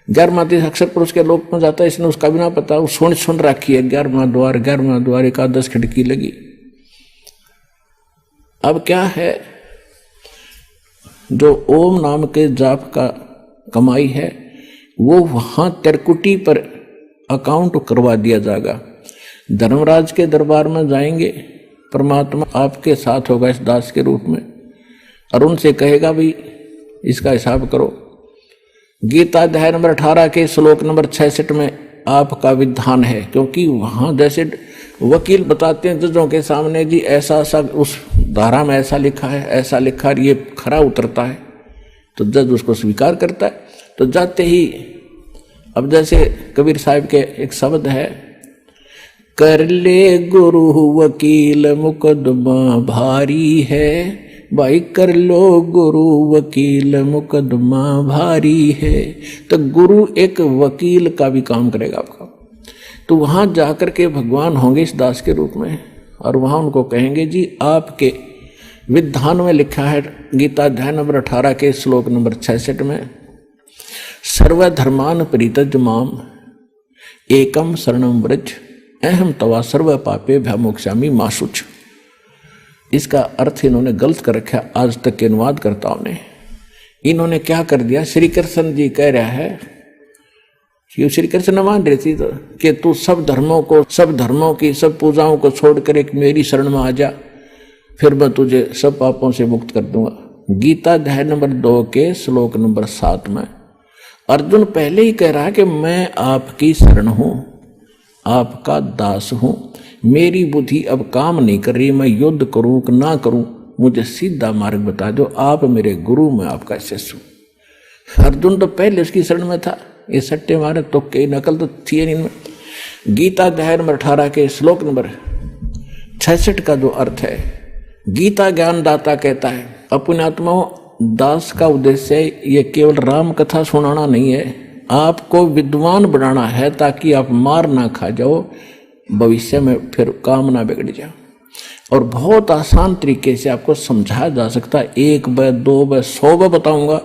11वां तो अक्षर पुरुष के लोक में जाता है, इसने उसका भी ना पता, वो सुन रखी है 11वां द्वार 11वां द्वार, 11 खिड़की लगी। अब क्या है, जो ओम नाम के जाप का कमाई है वो वहां त्रिकुटी पर अकाउंट करवा दिया जाएगा। धर्मराज के दरबार में जाएंगे, परमात्मा आपके साथ होगा इस दास के रूप में, और उनसे कहेगा भाई इसका हिसाब करो। गीता अध्याय नंबर 18 के श्लोक नंबर 66 में आपका विधान है, क्योंकि वहां जैसे वकील बताते हैं जजों के सामने, जी ऐसा ऐसा उस धारा में ऐसा लिखा है, ऐसा लिखा है, ये खरा उतरता है, तो जज उसको स्वीकार करता है। तो जाते ही अब जैसे कबीर साहब के एक शब्द है, कर ले गुरु वकील मुकदमा भारी है, भाई कर लो गुरु वकील मुकदमा भारी है। तो गुरु एक वकील का भी काम करेगा आपका। तो वहां जाकर के भगवान होंगे इस दास के रूप में, और वहां उनको कहेंगे जी आपके विधान में लिखा है, गीता अध्याय नंबर 18 के श्लोक नंबर 66 में, सर्वधर्मान परित्यज्य माम एकम शरणम व्रज अहम तवा सर्व पापे भयमोक्ष्यामि मा शुच। इसका अर्थ इन्होंने गलत कर रखा आज तक के अनुवादकर्ताओं ने। इन्होंने क्या कर दिया, श्री कृष्ण जी कह रहा है कि श्री कृष्ण मान रही थी तो कि तू सब धर्मों की सब पूजाओं को छोड़कर एक मेरी शरण में आ जा, फिर मैं तुझे सब पापों से मुक्त कर दूंगा। गीता अध्याय नंबर 2 के श्लोक नंबर 7 में अर्जुन पहले ही कह रहा है कि मैं आपकी शरण हूं, आपका दास हूं, मेरी बुद्धि अब काम नहीं कर रही, मैं युद्ध करूं कि ना करूं, मुझे सीधा मार्ग बता दो, आप मेरे गुरु, मैं आपका शिष्य हूं। अर्जुन तो पहले उसकी शरण में था, ये सट्टे मारे तो कई नकल तो थी नहीं इनमें। गीता अध्याय नंबर 18 के श्लोक नंबर 66 का जो अर्थ है, गीता ज्ञानदाता कहता है, अपने आत्माओं दास का उद्देश्य ये केवल राम कथा सुनाना नहीं है, आपको विद्वान बनाना है ताकि आप मार ना खा जाओ, भविष्य में फिर काम ना बिगड़ जाओ। और बहुत आसान तरीके से आपको समझाया जा सकता है, 1 बार 2 बार 100 बार बताऊंगा,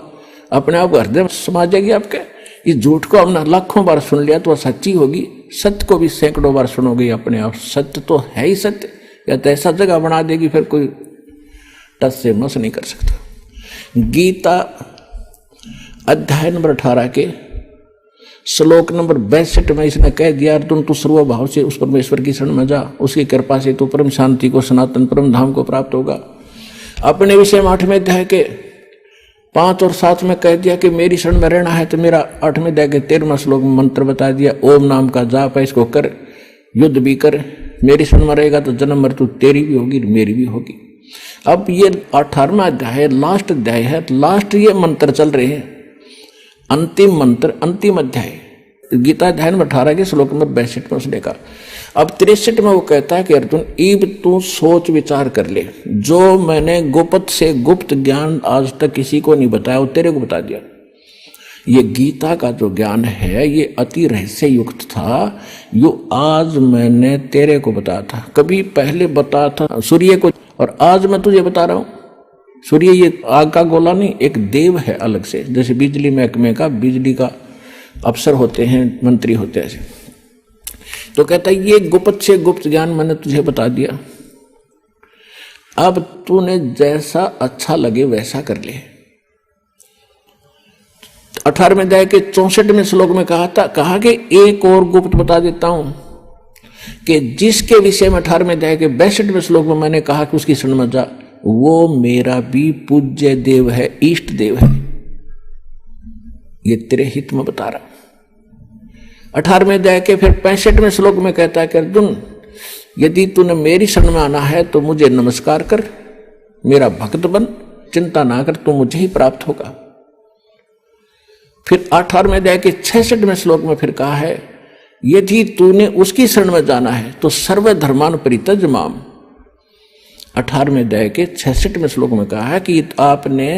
अपने आप हृदय में समा जाएगी आपके। इस झूठ को हमने लाखों बार सुन लिया तो सच्ची होगी, सत्य को भी सैकड़ों बार सुनोगे अपने आप, सत्य तो है ही सत्य, या तो ऐसा जगह बना देगी फिर कोई टस से मस नहीं कर सकता। गीता अध्याय नंबर 18 के श्लोक नंबर 62 में इसने कह दिया, अर्जुन तू सर्व भाव से उस परमेश्वर की शरण में जा, उसकी कृपा से तू परम शांति को, सनातन परम धाम को प्राप्त होगा। अपने विषय में 8वें अध्याय के 5 और 7 में कह दिया कि मेरी शरण में रहना है, तो मेरा 8वें अध्याय के 13वें श्लोक में मंत्र बता दिया, ओम नाम का जाप है, इसको कर, युद्ध भी कर, मेरी शरण में रहेगा तो जन्म मृत्यु तेरी भी होगी मेरी भी होगी। अब ये 18वां अध्याय लास्ट अध्याय है, लास्ट ये मंत्र चल रहे हैं, अंतिम मंत्र, अंतिम अध्याय गीता अध्याय नंबर 18 के श्लोक नंबर 62 में उसने कहा। अब 63 में वो कहता है कि अर्जुन ईब तू सोच विचार कर ले, जो मैंने गुप्त से गुप्त ज्ञान आज तक किसी को नहीं बताया वो तेरे को बता दिया। ये गीता का जो ज्ञान है ये अति रहस्य युक्त था, यो आज मैंने तेरे को बताया था, कभी पहले बताया था सूर्य को, और आज मैं तुझे बता रहा हूं। सूर्य ये आग का गोला नहीं, एक देव है अलग से, जैसे बिजली महकमे का बिजली का अफसर होते हैं, मंत्री होते हैं ऐसे। तो कहता है ये गुप्त से गुप्त ज्ञान मैंने तुझे बता दिया, अब तूने जैसा अच्छा लगे वैसा कर ले। 18वें अध्याय के 64वें श्लोक में कहा कि एक और गुप्त बता देता हूं कि जिसके विषय में 18वें अध्याय के 62वें श्लोक में मैंने कहा कि उसकी शरण में जा, वो मेरा भी पूज्य देव है, इष्ट देव है, ये तेरे हित में बता रहा। 18वें अध्याय के फिर 65वें श्लोक में कहता है कि अर्जुन यदि तूने मेरी शरण में आना है तो मुझे नमस्कार कर, मेरा भक्त बन, चिंता ना कर, तू मुझे ही प्राप्त होगा। फिर 18वें अध्याय के 66वें श्लोक में फिर कहा है यदि तूने उसकी शरण में जाना है तो सर्वधर्मान परित्यज्य माम। 18वें अध्याय के 66वें श्लोक में कहा है कि आपने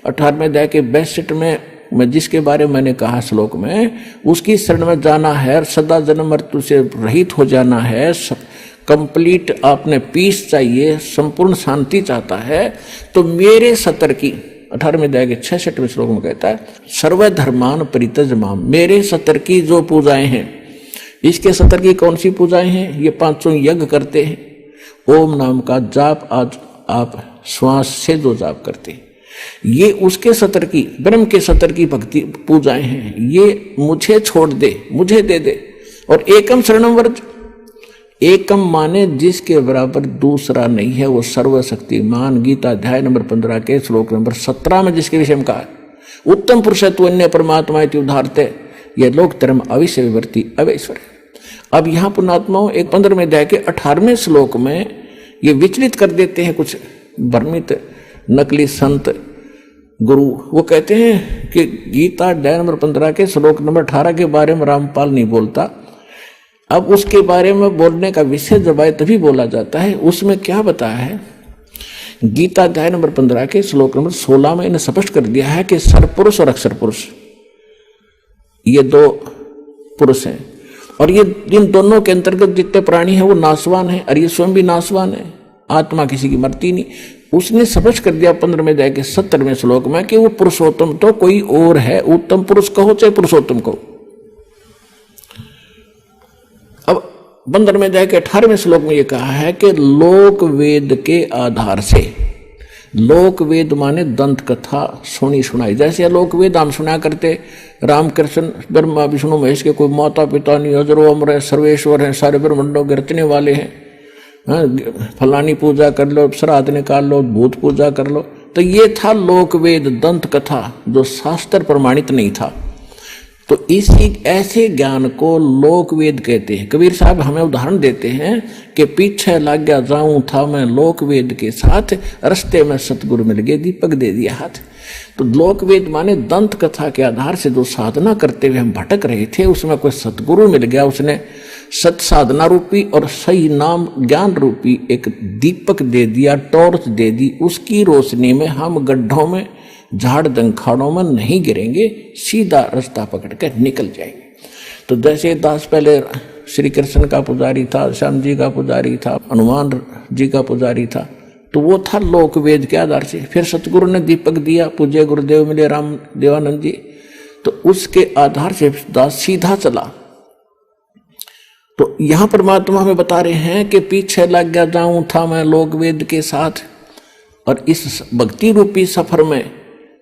18वें अध्याय के 62वें मैं जिसके बारे में मैंने कहा श्लोक में, उसकी शरण में जाना है, सदा जन्म मृत्यु से रहित हो जाना है, कंप्लीट आपने पीस चाहिए, संपूर्ण शांति चाहता है, तो मेरे सतर की 18वें अध्याय के 66वें श्लोक में कहता है सर्वधर्मान परित्यज माम, मेरे सतर की जो पूजाएं हैं, इसके सतर की कौन सी पूजाएं हैं? ये 500 यज्ञ करते हैं, ओम नाम का जाप आज आप श्वास से जो जाप करते हैं, ये उसके सतर की, ब्रह्म के सतर की भक्ति पूजाएं हैं, ये मुझे छोड़ दे, मुझे दे दे। और एकम शरणम व्रज, एकम माने जिसके बराबर दूसरा नहीं है, वो सर्वशक्तिमान। गीता अध्याय नंबर 15 के श्लोक नंबर 17 में जिसके विषय में कहा है, उत्तम पुरुषत्व अन्य परमात्मा इति उदाहरते, ये लोक धर्म अविश्य विवर्ती अवैश्वर। अब यहाँ पुण्यात्माओं एक 15वें अध्याय के 18वें श्लोक में ये विचलित कर देते हैं कुछ भ्रमित नकली संत गुरु। वो कहते हैं कि गीता अध्याय नंबर 15 के श्लोक नंबर 18 के बारे में रामपाल नहीं बोलता। अब उसके बारे में बोलने का विषय जब आए तभी बोला जाता है। उसमें क्या बताया है? गीता अध्याय नंबर 15 के श्लोक नंबर 16 में इन्हें स्पष्ट कर दिया है कि सरपुरुष और अक्षर पुरुष ये दो पुरुष हैं, और ये इन दोनों के अंतर्गत जितने प्राणी हैं वो नाशवान है, और ये स्वयं भी नाशवान है, आत्मा किसी की मरती नहीं। उसने स्पष्ट कर दिया 15वें अध्याय के 70वें श्लोक में कि वो पुरुषोत्तम तो कोई और है, उत्तम पुरुष कहो चाहे पुरुषोत्तम कहो। अब 15वें अध्याय के 18वें श्लोक में ये कहा है कि लोक वेद के आधार से, लोक वेद माने दंत कथा सुनी सुनाई, जैसे लोक वेद हम सुना करते, रामकृष्ण ब्रह्मा विष्णु महेश के कोई माता पिता नहीं, अजरो अमर है, सर्वेश्वर है, सारे ब्रह्मंडों के रचने वाले हैं, फलानी पूजा कर लो, श्राद्ध निकाल लो, भूत पूजा कर लो। तो ये था लोक वेद दंत कथा जो शास्त्र प्रमाणित नहीं था। तो इसी ऐसे ज्ञान को लोक वेद कहते हैं। कबीर साहब हमें उदाहरण देते हैं कि पीछे लग गया जाऊं था मैं लोक वेद के साथ, रास्ते में सतगुरु मिल गए, दीपक दे दिया हाथ। तो लोक वेद माने दंत कथा के आधार से जो साधना करते हुए हम भटक रहे थे, उसमें कोई सतगुरु मिल गया, उसने सत साधना रूपी और सही नाम ज्ञान रूपी एक दीपक दे दिया, टॉर्च दे दी। उसकी रोशनी में हम गड्ढों में, झाड़ जंखाड़ों में नहीं गिरेंगे, सीधा रास्ता पकड़ कर निकल जाएंगे। तो जैसे दास पहले श्री कृष्ण का पुजारी था, श्याम जी का पुजारी था, हनुमान जी का पुजारी था, तो वो था लोक वेद के आधार से। फिर सतगुरु ने दीपक दिया, पूज्य गुरुदेव मिले राम देवानंद जी, तो उसके आधार से दास सीधा चला। तो यहां परमात्मा हमें बता रहे हैं कि पीछे लग गया जाऊं था मैं लोक वेद के साथ, और इस भक्ति रूपी सफर में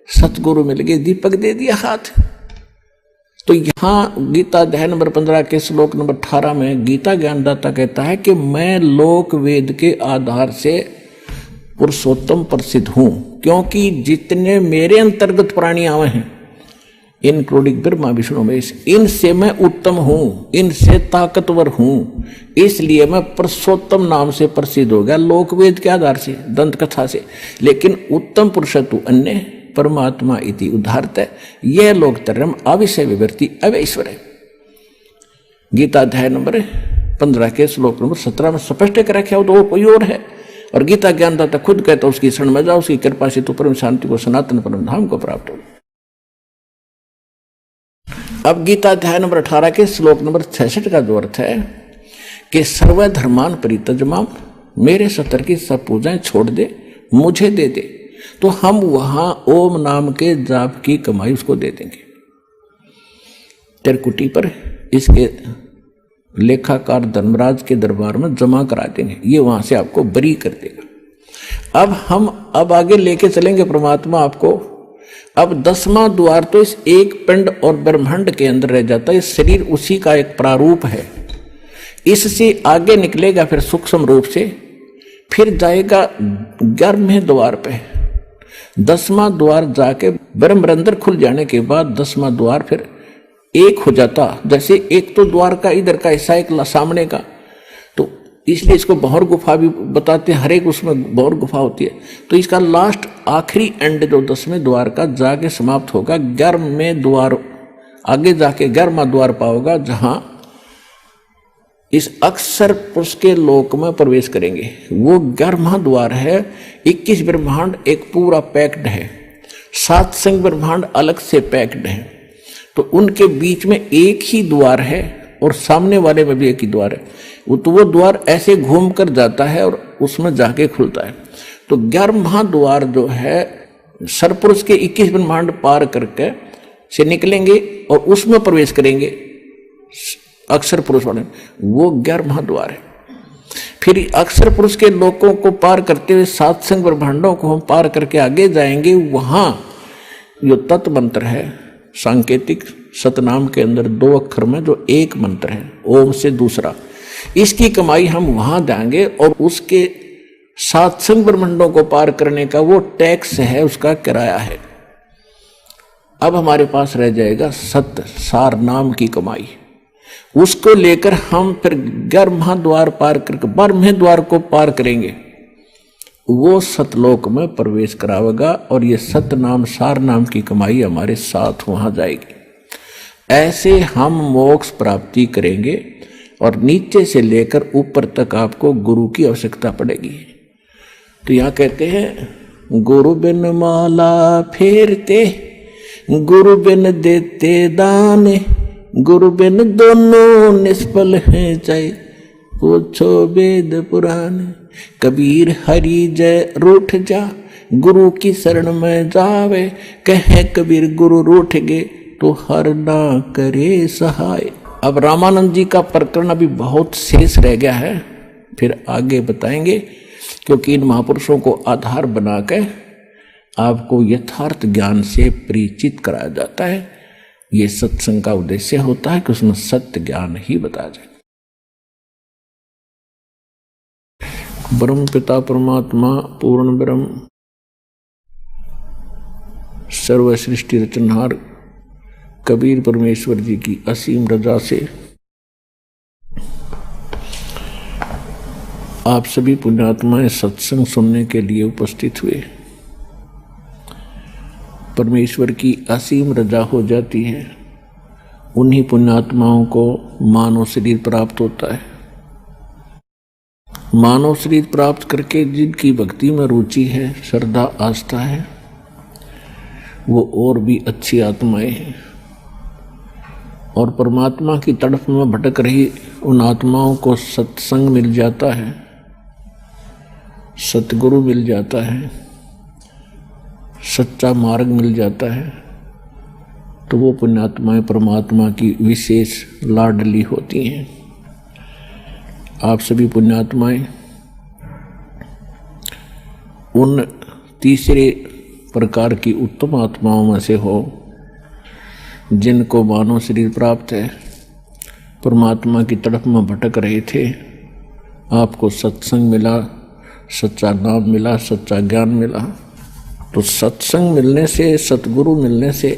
सतगुरु मिल गए, दीपक दे दिया हाथ। तो यहां गीता अध्याय नंबर 15 के श्लोक नंबर 18 में गीता ज्ञानदाता कहता है कि मैं लोक वेद के आधार से पुरुषोत्तम प्रसिद्ध हूं, क्योंकि जितने मेरे अंतर्गत प्राणी आवे हैं, इंक्लूडिंग ब्रह्मा विष्णु महेश, इनसे मैं उत्तम हूं, इनसे ताकतवर हूं, इसलिए मैं पुरुषोत्तम नाम से प्रसिद्ध हो गया लोक वेद के आधार से, दंत कथा से। लेकिन उत्तम पुरुषत्व अन्य परमात्मा इति उदाहरत है, यह लोक धर्म अविषय विवर्ती अवैश्वर है। गीता अध्याय नंबर 15 के श्लोक नंबर 17 में स्पष्ट कर रखा हो, तो वो कोई और है। और गीता ज्ञानदाता खुद कहता उसकी शरण में जाओ, उसकी कृपा से तो परम शांति को, सनातन परम धाम को प्राप्त हो। अब गीता अध्याय नंबर 18 के श्लोक नंबर 66 का जो अर्थ है कि सर्वधर्मान परित्यज माम, मेरे सतर की सब पूजाएं छोड़ दे, मुझे दे दे, तो हम वहां ओम नाम के जाप की कमाई उसको दे देंगे। त्रिकुटी पर इसके लेखाकार धर्मराज के दरबार में जमा करा देंगे, ये वहां से आपको बरी कर देगा। अब आगे लेके चलेंगे परमात्मा आपको। अब 10वां द्वार तो इस एक पिंड और ब्रह्मांड के अंदर रह जाता है, शरीर उसी का एक प्रारूप है। इससे आगे निकलेगा फिर सूक्ष्म रूप से, फिर जाएगा 11वें द्वार पे। 10वां द्वार जाके ब्रह्मरंध्र खुल जाने के बाद 10वां द्वार फिर एक हो जाता, जैसे एक तो द्वार का इधर का हिस्सा एक सामने का, तो इसलिए इसको बहर गुफा भी बताते हैं, हर एक उसमें बहर गुफा होती है। तो इसका लास्ट आखिरी एंड जो 10वें द्वार का जाके समाप्त होगा 11वें द्वार, आगे जाके 11वां द्वार पाओगा, जहां इस अक्षर पुरुष के लोक में प्रवेश करेंगे। वो 11वां द्वार है। 21 ब्रह्मांड एक पूरा पैक्ड है, सात संग ब्रह्मांड अलग से पैक्ड है, तो उनके बीच में एक ही द्वार है और सामने वाले में भी एक ही द्वार है। तो वो द्वार ऐसे घूम कर जाता है और उसमें जाके खुलता है। तो 11वां द्वार जो है सरपुरुष के 21 ब्रह्मांड पार करके से निकलेंगे और उसमें प्रवेश करेंगे अक्षर पुरुष वाले, वो 11वां द्वार है। फिर अक्षर पुरुष के लोकों को पार करते हुए सात संग ब्रह्मांडों को हम पार करके आगे जाएंगे। वहां जो तत्व मंत्र है सांकेतिक सतनाम के अंदर 2 अक्षर में जो एक मंत्र है ओम से दूसरा, इसकी कमाई हम वहां देंगे और उसके सात संग ब्रह्मांडों को पार करने का वो टैक्स है, उसका किराया है। अब हमारे पास रह जाएगा सत्य सार नाम की कमाई, उसको लेकर हम फिर 11वां द्वार पार करके 12वें द्वार को पार करेंगे, वो सतलोक में प्रवेश करावेगा और ये सत्य नाम सार नाम की कमाई हमारे साथ वहां जाएगी। ऐसे हम मोक्ष प्राप्ति करेंगे और नीचे से लेकर ऊपर तक आपको गुरु की आवश्यकता पड़ेगी। तो यहाँ कहते हैं गुरु बिन माला फेरते, गुरु बिन देते दान, गुरु बिन दोनों निष्फल हैं चाहे पूछो वेद पुराण। कबीर हरि जय रूठ जा, गुरु की शरण में जावे, कहे कबीर गुरु रूठ गे तो हर ना करे सहाय। अब रामानंद जी का प्रकरण अभी बहुत शेष रह गया है, फिर आगे बताएंगे, क्योंकि इन महापुरुषों को आधार बनाकर आपको यथार्थ ज्ञान से परिचित कराया जाता है। ये सत्संग का उद्देश्य होता है कि उसमें सत्य ज्ञान ही बताया जाए। ब्रह्म पिता परमात्मा पूर्ण ब्रह्म सर्व सृष्टि रचनहार कबीर परमेश्वर जी की असीम रजा से आप सभी पुण्यात्माएं सत्संग सुनने के लिए उपस्थित हुए। परमेश्वर की असीम रजा हो जाती है, उन्हीं पुण्यात्माओं को मानव शरीर प्राप्त होता है। मानव शरीर प्राप्त करके जिनकी भक्ति में रुचि है, श्रद्धा आस्था है, वो और भी अच्छी आत्माएं हैं और परमात्मा की तड़फ में भटक रही उन आत्माओं को सत्संग मिल जाता है, सतगुरु मिल जाता है, सच्चा मार्ग मिल जाता है, तो वो पुण्यात्माएं परमात्मा की विशेष लाडली होती हैं। आप सभी पुण्यात्माएं उन तीसरे प्रकार की उत्तम आत्माओं में से हो जिनको मानव शरीर प्राप्त है, परमात्मा की तरफ में भटक रहे थे, आपको सत्संग मिला, सच्चा नाम मिला, सच्चा ज्ञान मिला। तो सत्संग मिलने से, सतगुरु मिलने से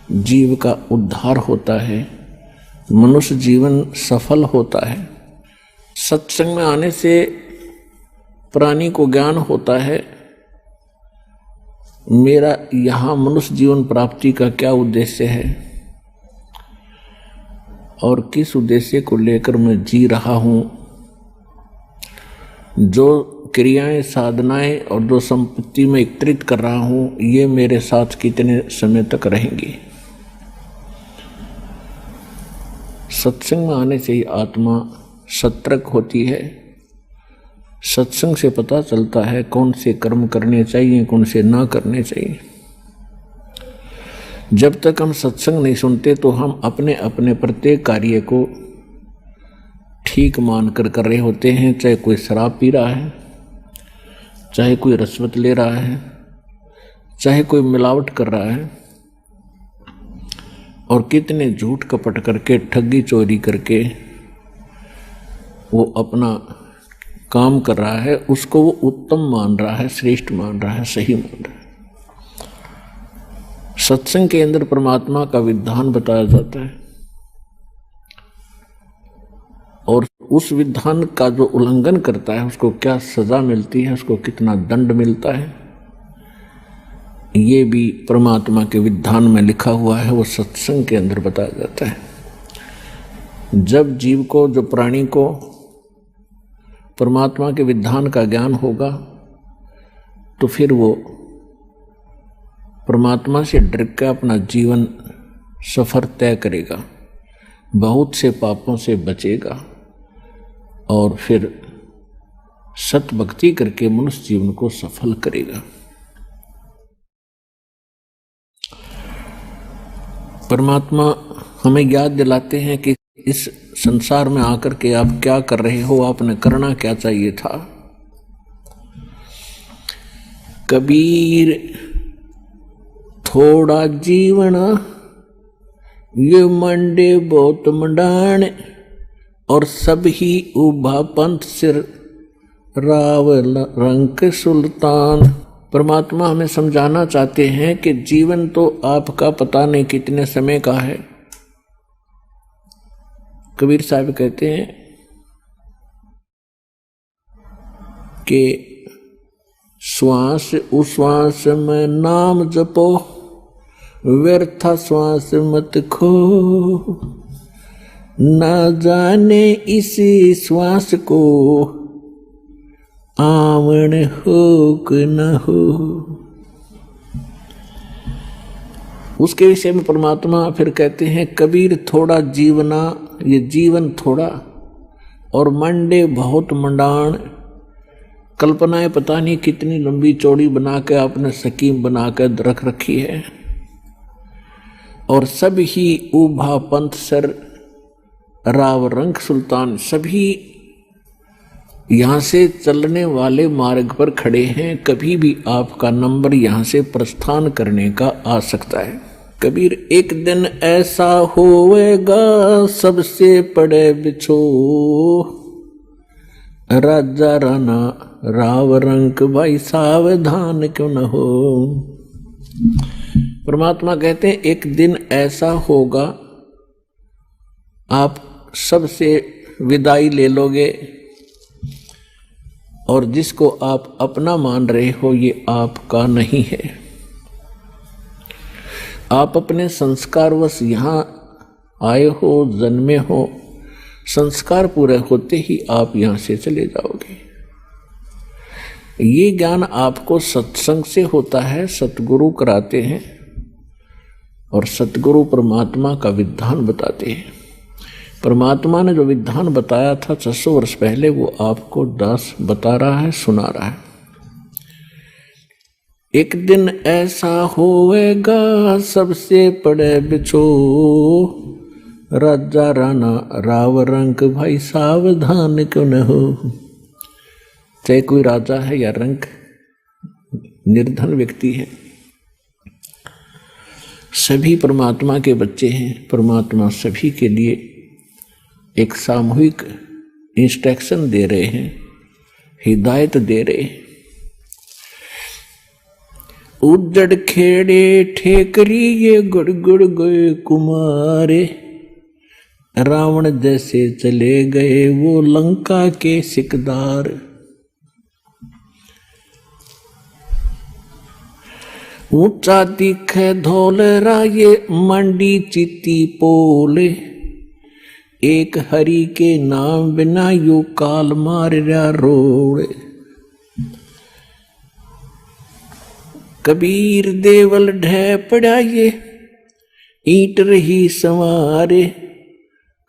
जीव का उद्धार होता है, मनुष्य जीवन सफल होता है। सत्संग में आने से प्राणी को ज्ञान होता है, मेरा यहाँ मनुष्य जीवन प्राप्ति का क्या उद्देश्य है और किस उद्देश्य को लेकर मैं जी रहा हूँ। जो क्रियाएं, साधनाएं और जो संपत्ति में एकत्रित कर रहा हूँ, ये मेरे साथ कितने समय तक रहेंगी। सत्संग में आने से ही आत्मा सतर्क होती है। सत्संग से पता चलता है कौन से कर्म करने चाहिए, कौन से ना करने चाहिए। जब तक हम सत्संग नहीं सुनते तो हम अपने अपने प्रत्येक कार्य को ठीक मानकर कर रहे होते हैं। चाहे कोई शराब पी रहा है, चाहे कोई रिश्वत ले रहा है, चाहे कोई मिलावट कर रहा है, और कितने झूठ कपट करके, ठगी चोरी करके वो अपना काम कर रहा है, उसको वो उत्तम मान रहा है, श्रेष्ठ मान रहा है, सही मान रहा है। सत्संग के अंदर परमात्मा का विधान बताया जाता है और उस विधान का जो उल्लंघन करता है उसको क्या सजा मिलती है, उसको कितना दंड मिलता है, ये भी परमात्मा के विधान में लिखा हुआ है, वो सत्संग के अंदर बताया जाता है। जब जीव को, जो प्राणी को परमात्मा के विधान का ज्ञान होगा तो फिर वो परमात्मा से डर के अपना जीवन सफर तय करेगा, बहुत से पापों से बचेगा और फिर सत भक्ति करके मनुष्य जीवन को सफल करेगा। परमात्मा हमें याद दिलाते हैं कि इस संसार में आकर के आप क्या कर रहे हो, आपने करना क्या चाहिए था। कबीर थोड़ा जीवन ये मंडे बहुत मंडाण, और सब ही उभा पंथ सिर राव रंक सुल्तान। परमात्मा हमें समझाना चाहते हैं कि जीवन तो आपका पता नहीं कितने समय का है। कबीर साहब कहते हैं कि श्वास उश्वास में नाम जपो, व्यर्था श्वास मत खो, न जाने इसी श्वास को आवन हो कि न हो। उसके विषय में परमात्मा फिर कहते हैं कबीर थोड़ा जीवना, ये जीवन थोड़ा, और मंडे बहुत मंडाण, कल्पनाएं पता नहीं कितनी लंबी चौड़ी बना के आपने स्कीम बना के रख रखी है। और सब ही उभा पंथ सर राव रंक सुल्तान, सभी यहां से चलने वाले मार्ग पर खड़े हैं, कभी भी आपका नंबर यहां से प्रस्थान करने का आ सकता है। कबीर एक दिन ऐसा होवेगा सबसे पड़े बिछो, राजा राना राव रंक भाई सावधान क्यों न हो। परमात्मा कहते हैं एक दिन ऐसा होगा आप सबसे विदाई ले लोगे, और जिसको आप अपना मान रहे हो ये आपका नहीं है। आप अपने संस्कारवश यहाँ आए हो, जन्मे हो, संस्कार पूरे होते ही आप यहाँ से चले जाओगे। ये ज्ञान आपको सत्संग से होता है, सतगुरु कराते हैं, और सतगुरु परमात्मा का विधान बताते हैं। परमात्मा ने जो विधान बताया था 600 वर्ष पहले, वो आपको दास बता रहा है, सुना रहा है। एक दिन ऐसा होएगा सबसे पड़े बिछो, राजा राना राव रंक भाई सावधान क्यों न हो। चाहे कोई राजा है या रंक, निर्धन व्यक्ति है, सभी परमात्मा के बच्चे हैं। परमात्मा सभी के लिए एक सामूहिक इंस्ट्रक्शन दे रहे हैं, हिदायत दे रहे हैं। उजड़ खेड़े ठेकरी ये गुड़ गुड़ गए कुमारे, रावण जैसे चले गए वो लंका के सिकदार। ऊंचा दिखे धौलरा ये मंडी चित्ती पोले, एक हरि के नाम बिना यू काल मार्या रोड़। कबीर देवल ढह पड़ा ये ईंट रही संवारे,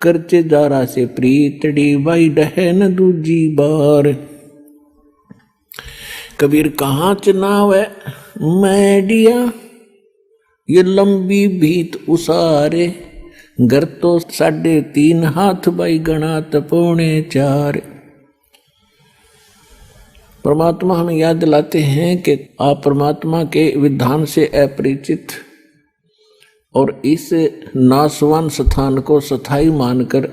करचे दारा से प्रीतड़ी बाई डहे न दूजी बार। कबीर कहाँ चुनाव है मैडिया, ये लंबी भीत उसारे, घर तो 3.5 हाथ बाई गणा तपोने 4। परमात्मा हमें याद दिलाते हैं कि आप परमात्मा के विधान से अपरिचित और इस नासवान स्थान को स्थायी मानकर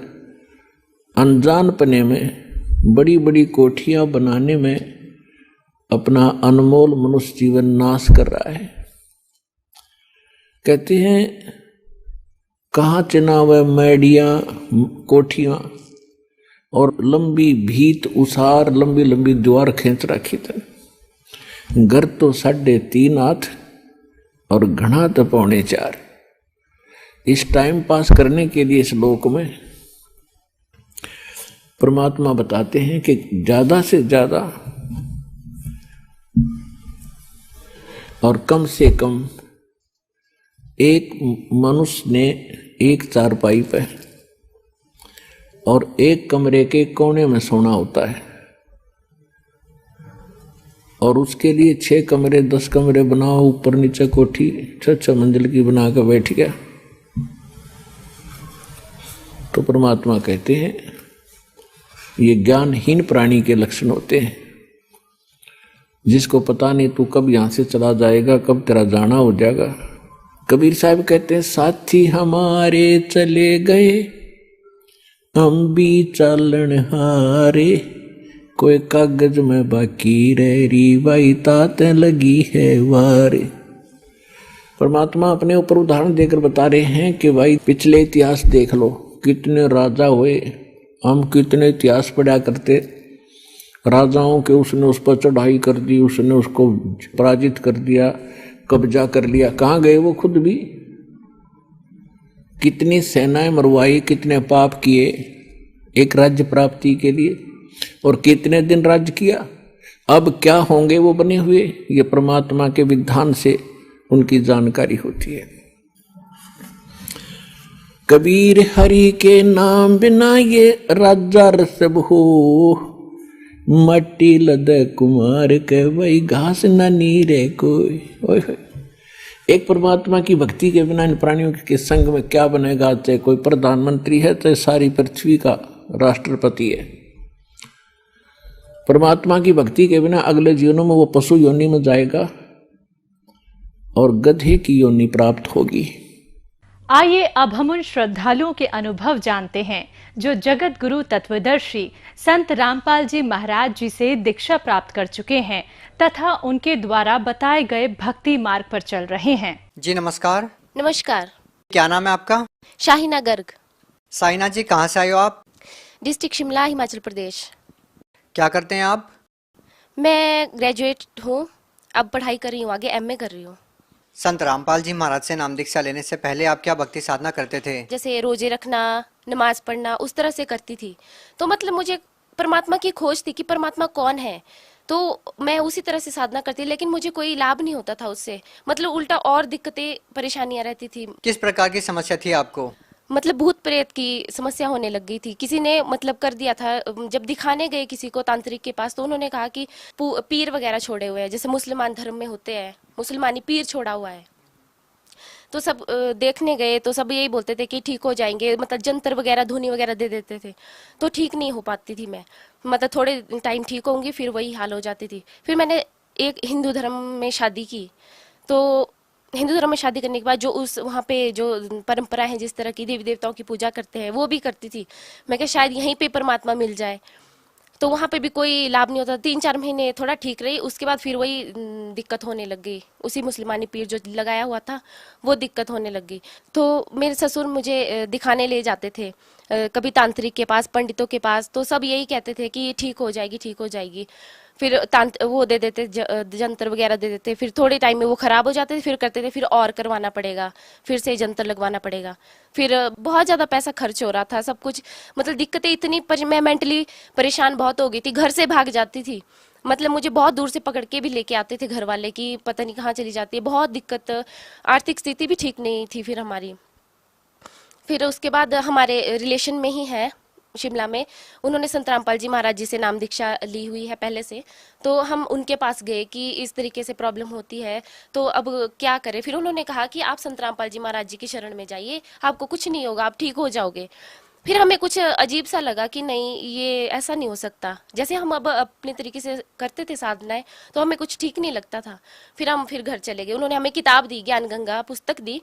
अनजानपने में बड़ी बड़ी कोठियां बनाने में अपना अनमोल मनुष्य जीवन नाश कर रहा है। कहते हैं कहाँ चुनाव है मैडिया कोठियां, और लंबी भीत उसार, लंबी लंबी द्वार खींच रखी थी। घर तो 3.5 हाथ और घना तो 4.25। इस टाइम पास करने के लिए इस लोक में परमात्मा बताते हैं कि ज्यादा से ज्यादा और कम से कम एक मनुष्य ने एक चारपाई पे और एक कमरे के कोने में सोना होता है, और उसके लिए 6 कमरे 10 कमरे बनाओ, ऊपर नीचे कोठी 6 मंजिल की बना कर बैठ गया। तो परमात्मा कहते हैं ये ज्ञानहीन प्राणी के लक्षण होते हैं, जिसको पता नहीं तू कब यहां से चला जाएगा, कब तेरा जाना हो जाएगा। कबीर साहब कहते हैं साथी हमारे चले गए, हम भी चालन हारे, कोई कागज में बाकी री बाई तात लगी है वारे। परमात्मा अपने ऊपर उदाहरण देकर बता रहे हैं कि भाई पिछले इतिहास देख लो, कितने राजा हुए, हम कितने इतिहास पढ़ा करते, राजाओं के उसने उस पर चढ़ाई कर दी, उसने उसको पराजित कर दिया, कब्जा कर लिया। कहाँ गए वो खुद भी, कितनी सेनाएं मरवाई, कितने पाप किए एक राज्य प्राप्ति के लिए, और कितने दिन राज्य किया। अब क्या होंगे वो बने हुए, ये परमात्मा के विधान से उनकी जानकारी होती है। कबीर हरि के नाम बिना ये राजा रसब हो, मट्टी लद कुमार के वही घास न नीरे कोई। ओए एक परमात्मा की भक्ति के बिना इन प्राणियों के संग में क्या बनेगा। चाहे कोई प्रधानमंत्री है, चाहे सारी पृथ्वी का राष्ट्रपति है, परमात्मा की भक्ति के बिना अगले जीवनों में वो पशु योनि में जाएगा और गधे की योनि प्राप्त होगी। आइए अब हम उन श्रद्धालुओं के अनुभव जानते हैं जो जगत गुरु तत्वदर्शी संत रामपाल जी महाराज जी से दीक्षा प्राप्त कर चुके हैं तथा उनके द्वारा बताए गए भक्ति मार्ग पर चल रहे हैं। जी नमस्कार। नमस्कार। क्या नाम है आपका? शाहीना गर्ग। साइना जी, कहाँ से आए हो आप? डिस्ट्रिक्ट शिमला, हिमाचल प्रदेश। क्या करते हैं आप? मैं ग्रेजुएट हूँ, अब पढ़ाई कर रही हूँ, आगे एमए कर रही हूँ। संत रामपाल जी महाराज से नाम दीक्षा लेने से पहले आप क्या भक्ति साधना करते थे? जैसे रोजे रखना, नमाज पढ़ना, उस तरह से करती थी। तो मतलब मुझे परमात्मा की खोज थी कि परमात्मा कौन है, तो मैं उसी तरह से साधना करती, लेकिन मुझे कोई लाभ नहीं होता था उससे, मतलब उल्टा और दिक्कतें परेशानियां रहती थी। किस प्रकार की समस्या थी आपको? मतलब भूत प्रेत की समस्या होने लग गई थी। किसी ने मतलब कर दिया था, जब दिखाने गए किसी को तांत्रिक के पास, तो उन्होंने कहा कि पीर वगैरह छोड़े हुए हैं, जैसे मुसलमान धर्म में होते हैं, मुसलमानी पीर छोड़ा हुआ है। तो सब देखने गए तो सब यही बोलते थे कि ठीक हो जाएंगे, मतलब जंतर वगैरह धुनी वगैरह दे देते थे, तो ठीक नहीं हो पाती थी मैं, मतलब थोड़े टाइम ठीक होंगी फिर वही हाल हो जाती थी। फिर मैंने एक हिंदू धर्म में शादी की, तो हिंदू धर्म में शादी करने के बाद जो उस वहाँ पे जो परंपरा है, जिस तरह की देवी देवताओं की पूजा करते हैं, वो भी करती थी। मैं क्या शायद यहीं पे परमात्मा मिल जाए, तो वहाँ पे भी कोई लाभ नहीं होता। 3-4 महीने थोड़ा ठीक रही, उसके बाद फिर वही दिक्कत होने लग गई। उसी मुसलमानी पीर जो लगाया हुआ था वो दिक्कत होने लग गई। तो मेरे ससुर मुझे दिखाने ले जाते थे, कभी तांत्रिक के पास, पंडितों के पास, तो सब यही कहते थे कि ठीक हो जाएगी, ठीक हो जाएगी। फिर वो दे देते, जंतर वगैरह दे देते, फिर थोड़े टाइम में वो खराब हो जाते थे, फिर करते थे, फिर और करवाना पड़ेगा, फिर से जंतर लगवाना पड़ेगा। फिर बहुत ज़्यादा पैसा खर्च हो रहा था, सब कुछ मतलब दिक्कतें इतनी, मैं मेंटली परेशान बहुत हो गई थी, घर से भाग जाती थी। मतलब मुझे बहुत दूर से पकड़ के भी लेके आते थे घर वाले कि पता नहीं कहाँ चली जाती है, बहुत दिक्कत, आर्थिक स्थिति भी ठीक नहीं थी फिर हमारी। फिर उसके बाद हमारे रिलेशन में ही है शिमला में, उन्होंने संत रामपाल जी महाराज जी से नाम दीक्षा ली हुई है पहले से, तो हम उनके पास गए कि इस तरीके से प्रॉब्लम होती है, तो अब क्या करें। फिर उन्होंने कहा कि आप संत रामपाल जी महाराज जी की शरण में जाइए, आपको कुछ नहीं होगा, आप ठीक हो जाओगे। फिर हमें कुछ अजीब सा लगा कि नहीं, ये ऐसा नहीं हो सकता। जैसे हम अब अपने तरीके से करते थे साधनाएं, तो हमें कुछ ठीक नहीं लगता था। फिर हम घर चले गए, उन्होंने हमें किताब दी, ज्ञान गंगा पुस्तक दी,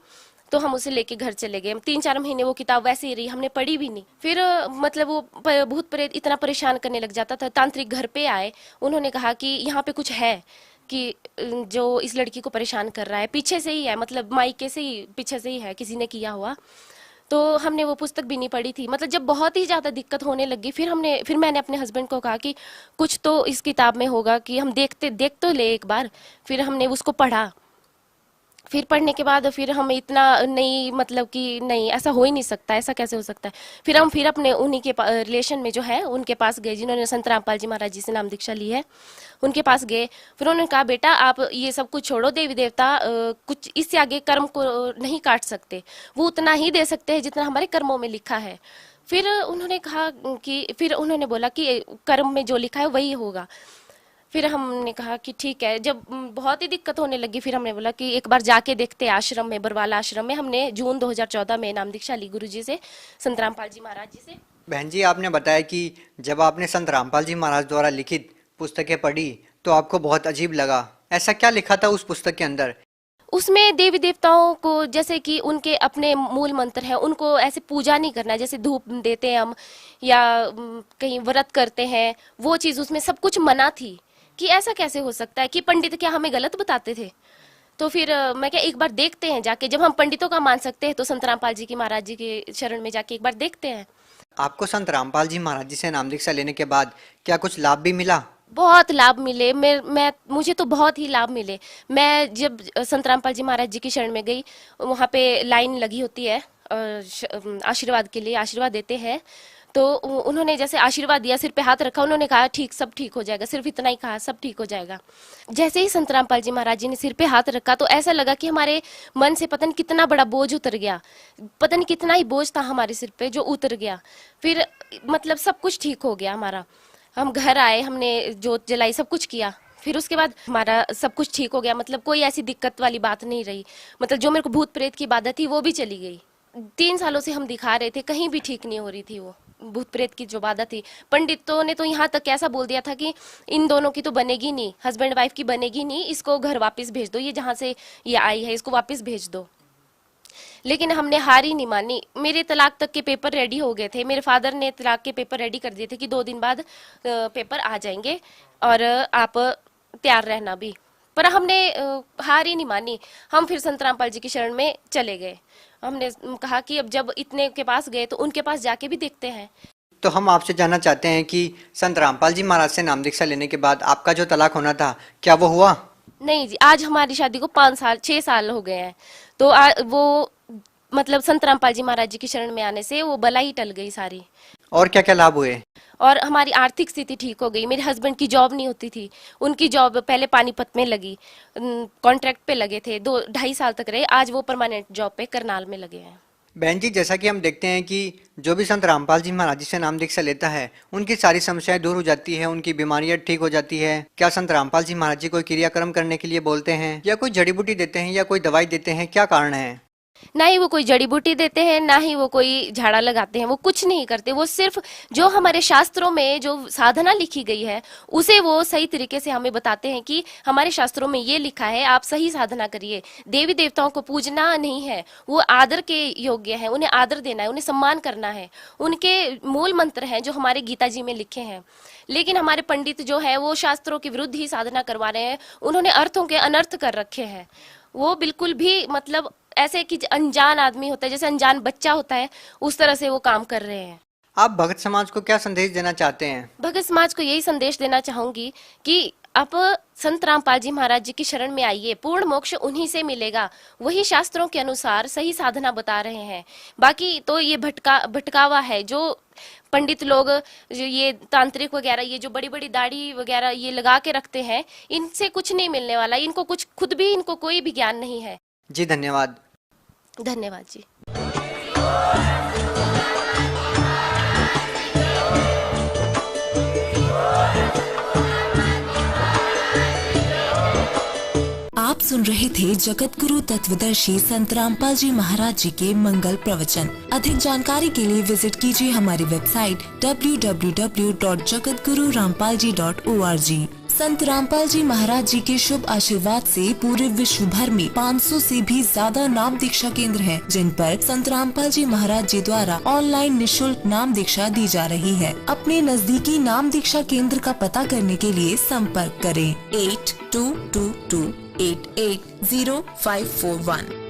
तो हम उसे लेके घर चले गए। 3-4 महीने वो किताब वैसे ही रही, हमने पढ़ी भी नहीं। फिर मतलब वो भूत प्रेत इतना परेशान करने लग जाता था। तांत्रिक घर पे आए, उन्होंने कहा कि यहाँ पे कुछ है, कि जो इस लड़की को परेशान कर रहा है पीछे से ही है, मतलब मायके से ही, पीछे से ही है, किसी ने किया हुआ। तो हमने वो पुस्तक भी नहीं पढ़ी थी। मतलब जब बहुत ही ज़्यादा दिक्कत होने लगी, फिर मैंने अपने हस्बैंड को कहा कि कुछ तो इस किताब में होगा, कि हम देख तो ले एक बार। फिर हमने उसको पढ़ा, फिर पढ़ने के बाद फिर हम इतना नहीं, मतलब कि नहीं ऐसा हो ही नहीं सकता, ऐसा कैसे हो सकता है। फिर हम अपने उन्हीं के रिलेशन में जो है उनके पास गए, जिन्होंने संत रामपाल जी महाराज जी से नाम दीक्षा ली है, उनके पास गए। फिर उन्होंने कहा बेटा आप ये सब कुछ छोड़ो, देवी देवता कुछ इससे आगे कर्म को नहीं काट सकते, वो उतना ही दे सकते हैं जितना हमारे कर्मों में लिखा है। फिर उन्होंने कहा कि, फिर उन्होंने बोला कि कर्म में जो लिखा है वही होगा। फिर हमने कहा कि ठीक है। जब बहुत ही दिक्कत होने लगी फिर हमने बोला कि एक बार जाके देखते आश्रम में, बरवाला आश्रम में। हमने जून 2014 में नाम दीक्षा ली गुरु जी से, संत रामपाल जी महाराज जी से। बहन जी, आपने बताया कि जब आपने संत रामपाल जी महाराज द्वारा लिखित पुस्तकें पढ़ी तो आपको बहुत अजीब लगा। ऐसा क्या लिखा था उस पुस्तक के अंदर? उसमें देवी देवताओं को, जैसे कि उनके अपने मूल मंत्र हैं, उनको ऐसे पूजा नहीं करना, जैसे धूप देते हैं हम या कहीं व्रत करते हैं, वो चीज़ उसमें सब कुछ मना थी। कि ऐसा कैसे हो सकता है कि पंडित क्या हमें गलत बताते थे? तो फिर मैं क्या एक बार देखते हैं जाके, जब हम पंडितों का मान सकते हैं तो संत रामपाल जी की महाराज जी के शरण में जाके एक बार देखते हैं। आपको संत रामपाल जी महाराज जी से नाम दीक्षा लेने के बाद क्या कुछ लाभ भी मिला? बहुत लाभ मिले। मुझे तो बहुत ही लाभ मिले। मैं जब संत रामपाल जी महाराज जी की शरण में गई, वहाँ पे लाइन लगी होती है आशीर्वाद के लिए, आशीर्वाद देते हैं। तो उन्होंने जैसे आशीर्वाद दिया, सिर पे हाथ रखा, उन्होंने कहा ठीक, सब ठीक हो जाएगा, सिर्फ इतना ही कहा, सब ठीक हो जाएगा। जैसे ही संत रामपाल जी महाराज जी ने सिर पे हाथ रखा तो ऐसा लगा कि हमारे मन से पता नहीं कितना बड़ा बोझ उतर गया, पता नहीं कितना ही बोझ था हमारे सिर पे जो उतर गया। फिर मतलब सब कुछ ठीक हो गया हमारा। हम घर आए, हमने जोत जलाई, सब कुछ किया। फिर उसके बाद हमारा सब कुछ ठीक हो गया, मतलब कोई ऐसी दिक्कत वाली बात नहीं रही। मतलब जो मेरे को भूत प्रेत की बाधा थी वो भी चली गई। 3 सालों से हम दिखा रहे थे, कहीं भी ठीक नहीं हो रही थी वो भूत प्रेत की जो बाधा थी। पंडितों ने तो यहाँ तक कैसा बोल दिया था कि इन दोनों की तो बनेगी नहीं, हस्बैंड वाइफ की बनेगी नहीं, इसको घर वापस भेज दो, ये जहाँ से ये आई है इसको वापस भेज दो। लेकिन हमने हार ही नहीं मानी। मेरे तलाक तक के पेपर रेडी हो गए थे, मेरे फादर ने तलाक के पेपर रेडी कर दिए थे कि 2 दिन बाद पेपर आ जाएंगे और आप तैयार रहना भी। पर हमने हार ही नहीं मानी। हम फिर संत रामपाल जी की शरण में चले गए। हमने कहा कि अब जब इतने के पास गए तो उनके पास जाके भी देखते हैं। तो हम आपसे जानना चाहते हैं कि संत रामपाल जी महाराज से नाम दीक्षा लेने के बाद आपका जो तलाक होना था क्या वो हुआ? नहीं जी, आज हमारी शादी को 6 साल हो गए हैं। तो वो मतलब संत रामपाल जी महाराज जी की शरण में आने से वो बला ही टल गई सारी। और क्या क्या लाभ हुए? और हमारी आर्थिक स्थिति ठीक हो गई। मेरे हस्बैंड की जॉब नहीं होती थी, उनकी जॉब पहले पानीपत में लगी, कॉन्ट्रैक्ट पे लगे थे, 2-2.5 साल तक रहे। आज वो परमानेंट जॉब पे करनाल में लगे हैं। बहन जी, जैसा कि हम देखते हैं कि जो भी संत रामपाल जी महाराज जी से नाम दीक्षा लेता है उनकी सारी समस्याएं दूर हो जाती है, उनकी बीमारियां ठीक हो जाती है। क्या संत रामपाल जी महाराज जी कोई क्रियाक्रम करने के लिए बोलते हैं या कोई जड़ी बूटी देते हैं या कोई दवाई देते हैं? क्या कारण है? ना ही वो कोई जड़ी बूटी देते हैं, ना ही वो कोई झाड़ा लगाते हैं, वो कुछ नहीं करते। वो सिर्फ जो हमारे शास्त्रों में जो साधना लिखी गई है उसे वो सही तरीके से हमें बताते हैं कि हमारे शास्त्रों में ये लिखा है, आप सही साधना करिए। देवी देवताओं को पूजना नहीं है, वो आदर के योग्य है, उन्हें आदर देना है, उन्हें सम्मान करना है। उनके मूल मंत्र हैं जो हमारे गीता जी में लिखे हैं। लेकिन हमारे पंडित जो है वो शास्त्रों के विरुद्ध ही साधना करवा रहे हैं। उन्होंने अर्थों के अनर्थ कर रखे हैं। वो बिल्कुल भी मतलब ऐसे कि अनजान आदमी होता है, जैसे अनजान बच्चा होता है, उस तरह से वो काम कर रहे हैं। आप भगत समाज को क्या संदेश देना चाहते हैं? भगत समाज को यही संदेश देना चाहूंगी कि आप संत रामपाल जी महाराज जी की शरण में आइए, पूर्ण मोक्ष उन्हीं से मिलेगा। वही शास्त्रों के अनुसार सही साधना बता रहे हैं। बाकी तो ये भटकावा है जो पंडित लोग, जो ये तांत्रिक वगैरह, ये जो बड़ी बड़ी दाढ़ी वगैरह ये लगा के रखते हैं, इनसे कुछ नहीं मिलने वाला। इनको कुछ खुद भी इनको कोई भी ज्ञान नहीं है। जी धन्यवाद। धन्यवाद जी। आप सुन रहे थे जगत गुरु तत्वदर्शी संत रामपाल जी महाराज जी के मंगल प्रवचन। अधिक जानकारी के लिए विजिट कीजिए हमारी वेबसाइट www.jagatgururampalji.org। संत रामपाल जी महाराज जी के शुभ आशीर्वाद से पूरे विश्व भर में 500 से भी ज्यादा नाम दीक्षा केंद्र हैं, जिन पर संत रामपाल जी महाराज जी द्वारा ऑनलाइन निशुल्क नाम दीक्षा दी जा रही है। अपने नजदीकी नाम दीक्षा केंद्र का पता करने के लिए संपर्क करें 8222880541।